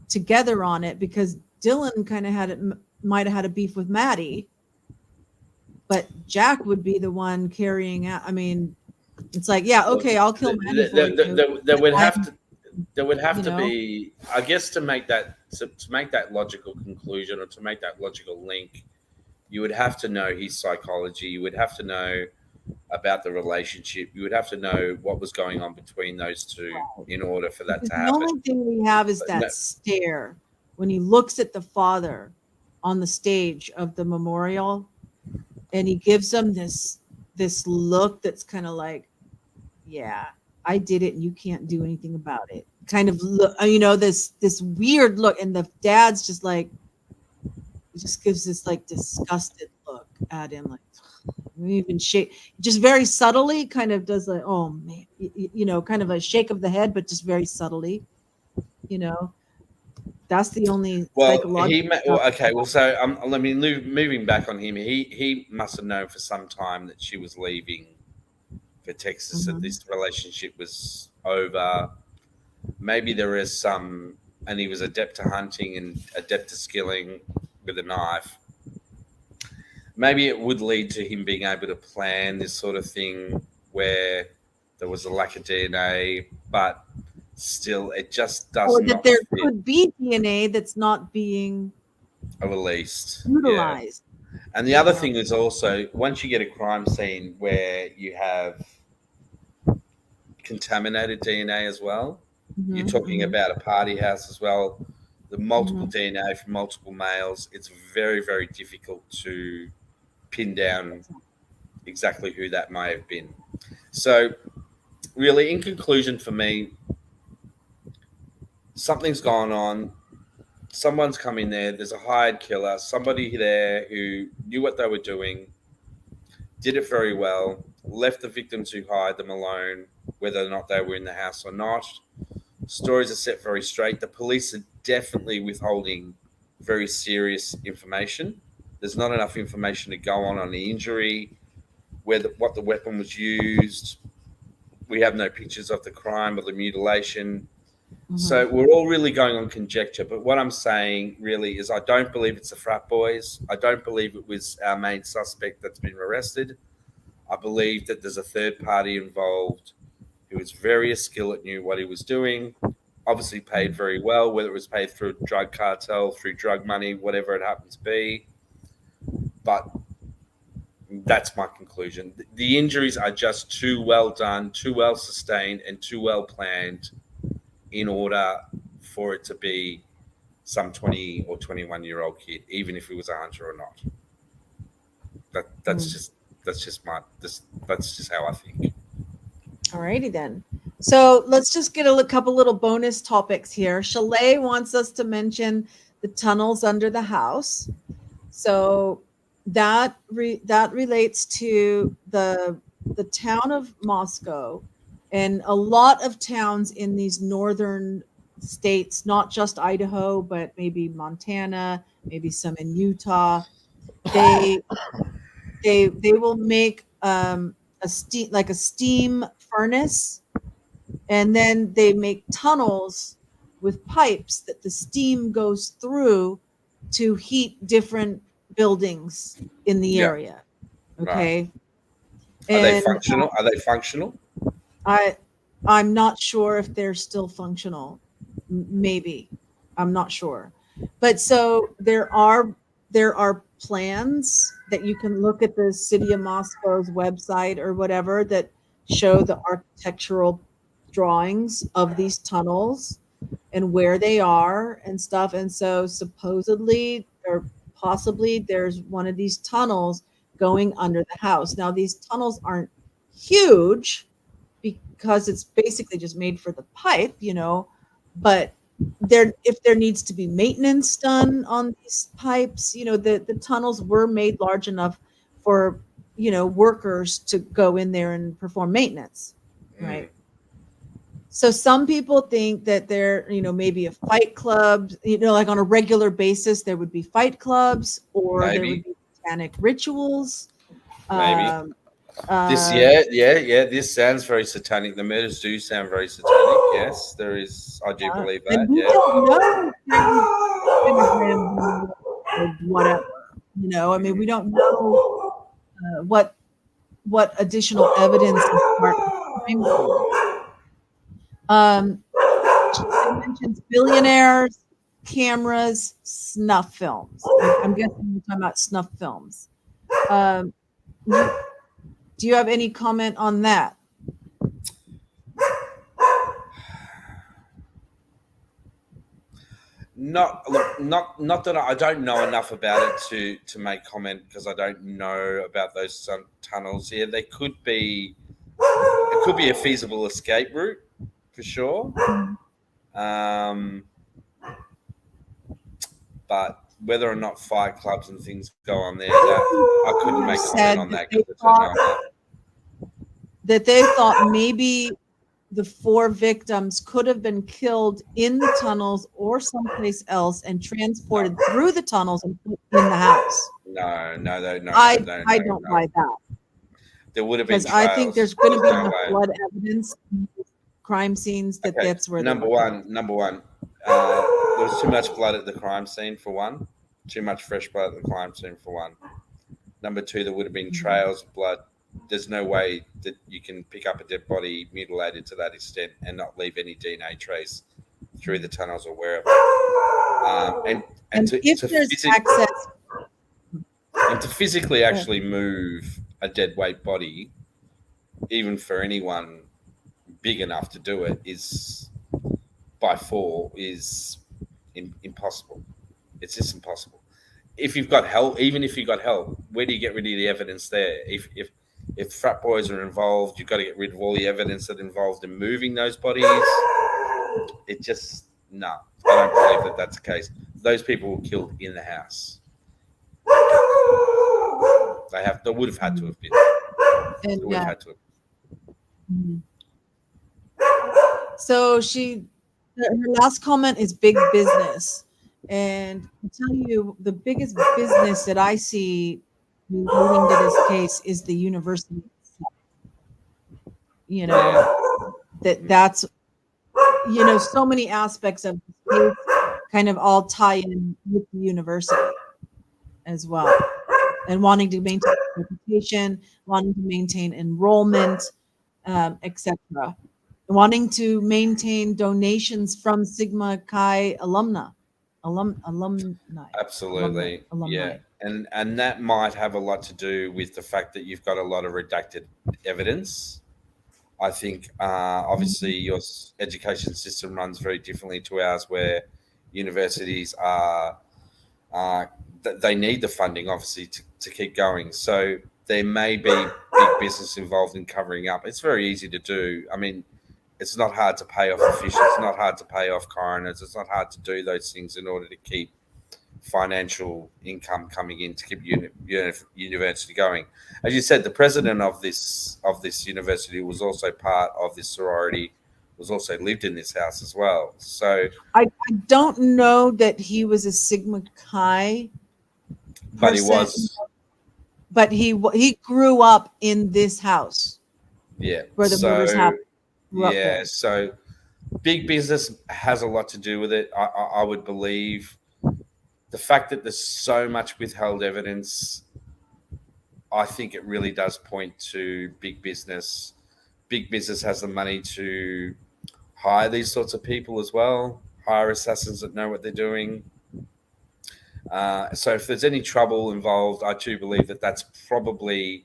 Speaker 1: together on it, because Dylan kind of might have had a beef with Maddie, but Jack would be the one carrying out. I mean, it's like, yeah,
Speaker 2: Well,
Speaker 1: okay, I'll kill Maddie for you.
Speaker 2: there
Speaker 1: But
Speaker 2: would have
Speaker 1: I'm,
Speaker 2: to there would have
Speaker 1: you
Speaker 2: to
Speaker 1: know,
Speaker 2: be, I guess, to make that logical conclusion or to make that logical link. You would have to know his psychology. You would have to know about the relationship. You would have to know what was going on between those two in order for that
Speaker 1: because
Speaker 2: to
Speaker 1: the
Speaker 2: happen.
Speaker 1: only thing we have is
Speaker 2: But no,
Speaker 1: that stare when he looks at the father on the stage of the memorial, and he gives him this look that's kind of like, yeah, I did it and you can't do anything about it. Kind of look, this weird look, and the dad's just like, just gives this like disgusted look at him, like even shake, just very subtly, kind of does like, oh man, kind of a shake of the head, but just very subtly, you know. That's the only
Speaker 2: well,
Speaker 1: psychological stuff.
Speaker 2: well, okay. Well, so let me moving back on him. He must have known for some time that she was leaving for Texas. That
Speaker 1: Mhm.
Speaker 2: this relationship was over. Maybe there is some, and he was adept to hunting and adept to skilling with a knife. Maybe it would lead to him being able to plan this sort of thing where there was a lack of DNA, but still, it just does
Speaker 1: Or that
Speaker 2: not
Speaker 1: there
Speaker 2: fit.
Speaker 1: could be DNA that's not being
Speaker 2: Released, yeah.
Speaker 1: utilized,
Speaker 2: And the
Speaker 1: you
Speaker 2: other
Speaker 1: know.
Speaker 2: thing is also once you get a crime scene where you have contaminated DNA as well, you're
Speaker 1: Mhm,
Speaker 2: talking
Speaker 1: mhm,
Speaker 2: about a party house as well. The multiple
Speaker 1: mhm.
Speaker 2: DNA from multiple males, it's very, very difficult to pin down exactly who that may have been. So, really, in conclusion, for me, something's gone on. Someone's come in there. There's a hired killer. Somebody there who knew what they were doing, did it very well, left the victims who hired them alone, whether or not they were in the house or not. Stories are set very straight. The police are definitely withholding very serious information. There's not enough information to go on the injury, what the weapon was used. We have no pictures of the crime or the mutilation.
Speaker 1: Mhm.
Speaker 2: So we're all really going on conjecture. But what I'm saying really is I don't believe it's the frat boys. I don't believe it was our main suspect that's been arrested. I believe that there's a third party involved who was very skilled at knew what he was doing, obviously paid very well, whether it was paid through a drug cartel, through drug money, whatever it happened to be. But that's my conclusion. The injuries are just too well done, too well sustained, and too well planned in order for it to be some 20 or 21-year-old kid, even if he was a hunter or not. That's just that's just how I think.
Speaker 1: Alrighty then. So let's just get a couple little bonus topics here. Chalet wants us to mention the tunnels under the house. So that relates to the town of Moscow and a lot of towns in these northern states, not just Idaho, but maybe Montana, maybe some in Utah. They will make a steam furnace, and then they make tunnels with pipes that the steam goes through to heat different buildings in the
Speaker 2: Yeah.
Speaker 1: area.
Speaker 2: Right.
Speaker 1: Okay.
Speaker 2: Are they
Speaker 1: And
Speaker 2: functional? Are they functional?
Speaker 1: I'm not sure if they're still functional. Maybe. I'm not sure. But so there are plans that you can look at the city of Moscow's website or whatever that show the architectural drawings of these tunnels and where they are and stuff. And so supposedly or possibly there's one of these tunnels going under the house. Now these tunnels aren't huge because it's basically just made for the pipe, but if there needs to be maintenance done on these pipes, the tunnels were made large enough for, workers to go in there and perform maintenance, right? So some people think that there, maybe a fight club, like on a regular basis, there would be fight clubs or there would be satanic rituals.
Speaker 2: Maybe. This, this sounds very satanic. The murders do sound very satanic. Yes, there is. I do believe that.
Speaker 1: And we don't know or whatever. I mean, we don't know what additional evidence is part of the crime. She mentions billionaires, cameras, snuff films. I'm guessing you're talking about snuff films. Do you have any comment on that?
Speaker 2: Not that I don't know enough about it to make comment because I don't know about those tunnels. Yeah, they could be. It could be a feasible escape route for sure. But whether or not fight clubs and things go on there, I couldn't make comment on that because I don't know that.
Speaker 1: That they thought maybe the 4 victims could have been killed in the tunnels or someplace else and transported through the tunnels and put in the house.
Speaker 2: No.
Speaker 1: I don't buy that.
Speaker 2: There would have been
Speaker 1: because I think there's going to be enough blood evidence in crime scenes that's where
Speaker 2: number one. There was too much blood at the crime scene for one. Too much fresh blood at the crime scene for one. Number 2, there would have been trails of blood. There's no way that you can pick up a dead body mutilated to that extent and not leave any DNA trace through the tunnels or wherever. And
Speaker 1: if there's access,
Speaker 2: and to physically actually move a dead weight body, even for anyone big enough to do it, is by 4 is impossible. It's just impossible. If you've got help, even if you've got help, where do you get rid of the evidence there? If frat boys are involved, you've got to get rid of all the evidence that involved in moving those bodies. It just, no, I don't believe that that's the case. Those people were killed in the house. They would have had to have been. They would have had to have.
Speaker 1: So her last comment is big business. And I'll tell you, the biggest business that I see relating to this case is the university itself. That's so many aspects of the case kind of all tie in with the university as well, and wanting to maintain reputation, wanting to maintain enrollment, etc. Wanting to maintain donations from Sigma Chi alumni.
Speaker 2: Absolutely. Yeah. And that might have a lot to do with the fact that you've got a lot of redacted evidence. I think obviously your education system runs very differently to ours, where universities are uh, they need the funding, obviously, to keep going. So there may be big business involved in covering up. It's very easy to do. I mean, it's not hard to pay off officials. It's not hard to pay off coroners. It's not hard to do those things in order to keep financial income coming in to keep university going. As you said, the president of this university was also part of this sorority. Was also lived in this house as well. So,
Speaker 1: I don't know that he was a Sigma Chi
Speaker 2: but he
Speaker 1: person,
Speaker 2: was,
Speaker 1: but he grew up in this house
Speaker 2: yeah.
Speaker 1: where the murders
Speaker 2: So,
Speaker 1: happened. Grew up
Speaker 2: yeah.
Speaker 1: there.
Speaker 2: So, big business has a lot to do with it. I would believe the fact that there's so much withheld evidence. I think it really does point to big business. Big business has the money to hire these sorts of people as well, hire assassins that know what they're doing. So if there's any trouble involved, I too believe that that's probably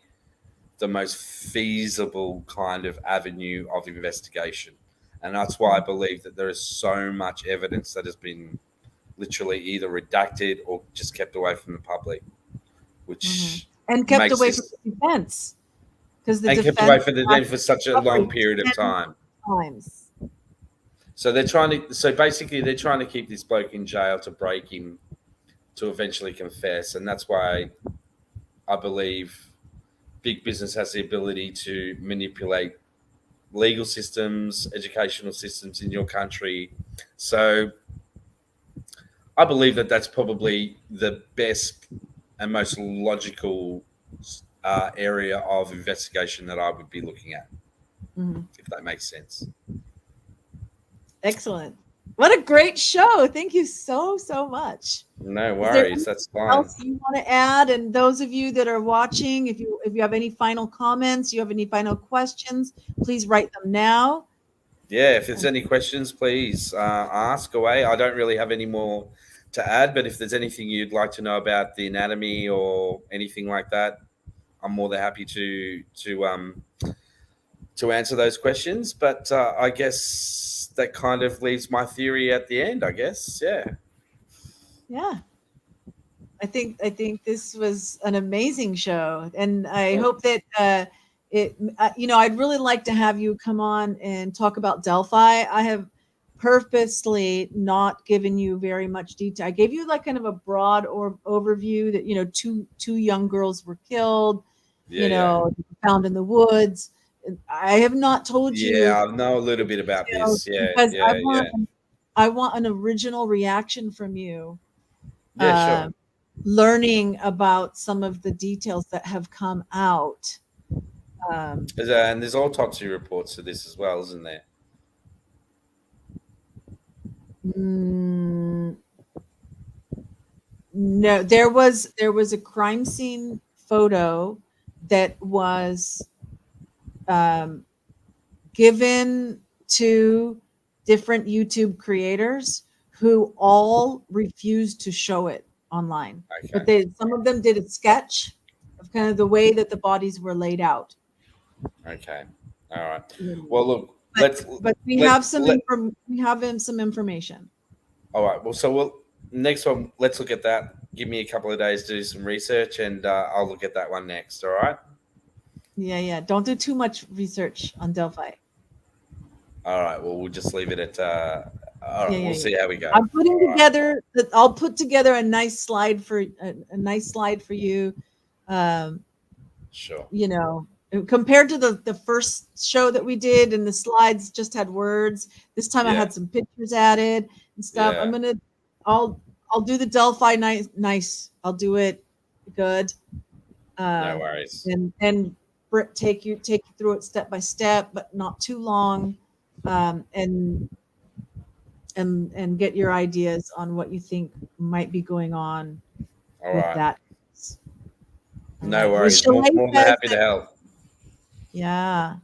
Speaker 2: the most feasible kind of avenue of investigation. And that's why I believe that there is so much evidence that has been literally either redacted or just kept away from the public, which
Speaker 1: And kept
Speaker 2: makes
Speaker 1: away from
Speaker 2: this
Speaker 1: the defense because the
Speaker 2: and kept away
Speaker 1: defense
Speaker 2: from the den for such a long
Speaker 1: covered
Speaker 2: period of
Speaker 1: 10
Speaker 2: time.
Speaker 1: times.
Speaker 2: So they're trying to. So basically, they're trying to keep this bloke in jail to break him to eventually confess, and that's why I believe big business has the ability to manipulate legal systems, educational systems in your country. So I believe that that's probably the best and most logical area of investigation that I would be looking at,
Speaker 1: Mhm.
Speaker 2: if that makes sense.
Speaker 1: Excellent. What a great show. Thank you so much.
Speaker 2: No
Speaker 1: Is there
Speaker 2: worries, that's
Speaker 1: anything
Speaker 2: fine.
Speaker 1: else you want to add? And those of you that are watching, if you have any final comments, you have any final questions, please write them now.
Speaker 2: Yeah, if there's any questions, please ask away. I don't really have any more to add, but if there's anything you'd like to know about the anatomy or anything like that, I'm more than happy to answer those questions. But I guess that kind of leaves my theory at the end. I guess, yeah.
Speaker 1: Yeah. I think this was an amazing show, and I
Speaker 2: Well,
Speaker 1: hope that I'd really like to have you come on and talk about Delphi. I have purposely not given you very much detail. I gave you like kind of a broad or overview that two young girls were killed,
Speaker 2: yeah.
Speaker 1: found in the woods. I have not told you
Speaker 2: Yeah, I know a little bit about
Speaker 1: details
Speaker 2: this. Yeah,
Speaker 1: because
Speaker 2: yeah, yeah.
Speaker 1: I want an original reaction from you.
Speaker 2: Yeah, sure.
Speaker 1: Learning about some of the details that have come out.
Speaker 2: And there's autopsy reports to this as well, isn't there?
Speaker 1: Mm, no, there was a crime scene photo that was um, given to different YouTube creators who all refused to show it online. But
Speaker 2: Okay.
Speaker 1: some of them did a sketch of kind of the way that the bodies were laid out.
Speaker 2: Okay. All right.
Speaker 1: Mm.
Speaker 2: Well, look,
Speaker 1: But
Speaker 2: let's
Speaker 1: we
Speaker 2: let
Speaker 1: have
Speaker 2: let.
Speaker 1: some information.
Speaker 2: All right. Well, so we'll next one. Let's look at that. Give me a couple of days to do some research, and I'll look at that one next. All right.
Speaker 1: Yeah. Don't do too much research on Delphi.
Speaker 2: All right. Well, we'll just leave it at. All right. We'll
Speaker 1: Yeah.
Speaker 2: see how we go.
Speaker 1: I'm putting
Speaker 2: All right.
Speaker 1: together. I'll put together a nice slide for you.
Speaker 2: Sure.
Speaker 1: Compared to the first show that we did, and the slides just had words. This time I
Speaker 2: Yeah.
Speaker 1: had some pictures added and stuff.
Speaker 2: Yeah.
Speaker 1: I'll do the Delphi nice. I'll do it good.
Speaker 2: No worries.
Speaker 1: And take you through it step by step, but not too long, and get your ideas on what you think might be going on
Speaker 2: All
Speaker 1: with
Speaker 2: right.
Speaker 1: that.
Speaker 2: No
Speaker 1: Well,
Speaker 2: worries. More than happy to help.
Speaker 1: yeah.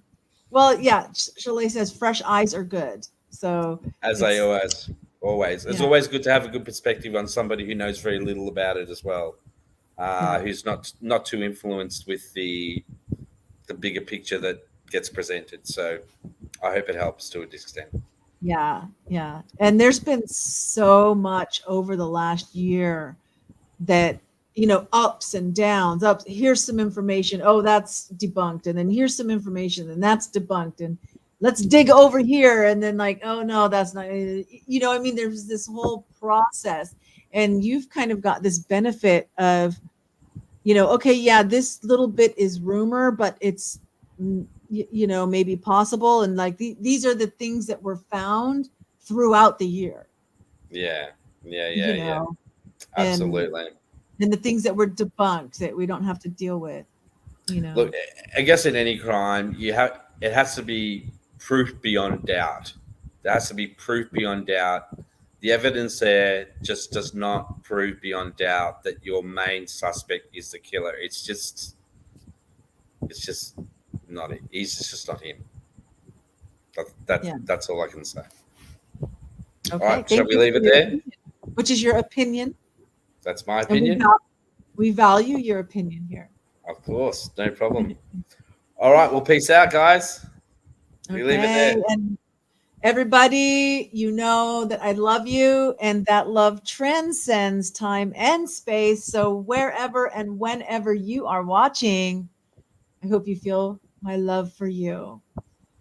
Speaker 1: Well, yeah. Chalet says fresh eyes are good. So
Speaker 2: As I always. It's
Speaker 1: yeah.
Speaker 2: always good to have a good perspective on somebody who knows very little about it as well.
Speaker 1: Yeah.
Speaker 2: Who's not too influenced with the bigger picture that gets presented. So I hope it helps to a extent.
Speaker 1: Yeah. And there's been so much over the last year that, ups and downs, ups. Here's some information. Oh, that's debunked. And then here's some information and that's debunked. And let's dig over here. And then like, oh no, that's not, I mean, there's this whole process, and you've kind of got this benefit of, okay, yeah, this little bit is rumor, but it's, maybe possible. And like these are the things that were found throughout the year,
Speaker 2: Yeah. Yeah.
Speaker 1: you
Speaker 2: Yeah. Yeah.
Speaker 1: know, and
Speaker 2: Absolutely.
Speaker 1: and the things that were debunked that we don't have to deal with,
Speaker 2: Look, I guess in any crime, it has to be proof beyond doubt. There has to be proof beyond doubt. The evidence there just does not prove beyond doubt that your main suspect is the killer. It's just not it. He's just not him.
Speaker 1: Yeah.
Speaker 2: That's all I can say. All
Speaker 1: Okay.
Speaker 2: right, shall
Speaker 1: Thank
Speaker 2: we
Speaker 1: you
Speaker 2: leave
Speaker 1: for
Speaker 2: it
Speaker 1: your
Speaker 2: there?
Speaker 1: opinion, which is your opinion,
Speaker 2: That's my
Speaker 1: and
Speaker 2: opinion.
Speaker 1: we value your opinion here.
Speaker 2: Of course, no problem. All right, well, peace out, guys. We leave it
Speaker 1: Okay.
Speaker 2: there.
Speaker 1: And everybody, you know that I love you, and that love transcends time and space. So wherever and whenever you are watching, I hope you feel my love for you.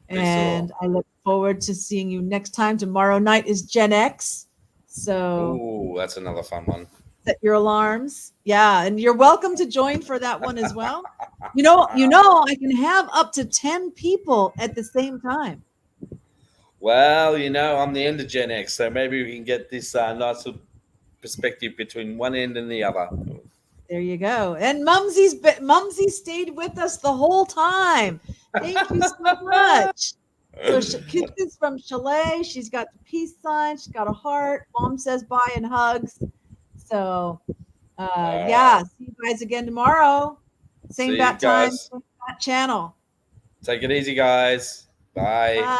Speaker 2: Peace to
Speaker 1: And
Speaker 2: all.
Speaker 1: I look forward to seeing you next time. Tomorrow night is Gen X. So
Speaker 2: Ooh, that's another fun one.
Speaker 1: set your alarms. Yeah, and you're welcome to join for that one as well. I can have up to 10 people at the same time.
Speaker 2: Well, I'm the end of Gen X, so maybe we can get this nice little perspective between one end and the other.
Speaker 1: There you go. And Mumsy stayed with us the whole time. Thank you so much. So kisses from Chalet. She's got the peace sign. She's got a heart. Mom says bye and hugs. So, yeah. See you guys again tomorrow. Same
Speaker 2: See you
Speaker 1: bat time,
Speaker 2: guys.
Speaker 1: same bat channel.
Speaker 2: Take it easy, guys. Bye.
Speaker 1: Bye.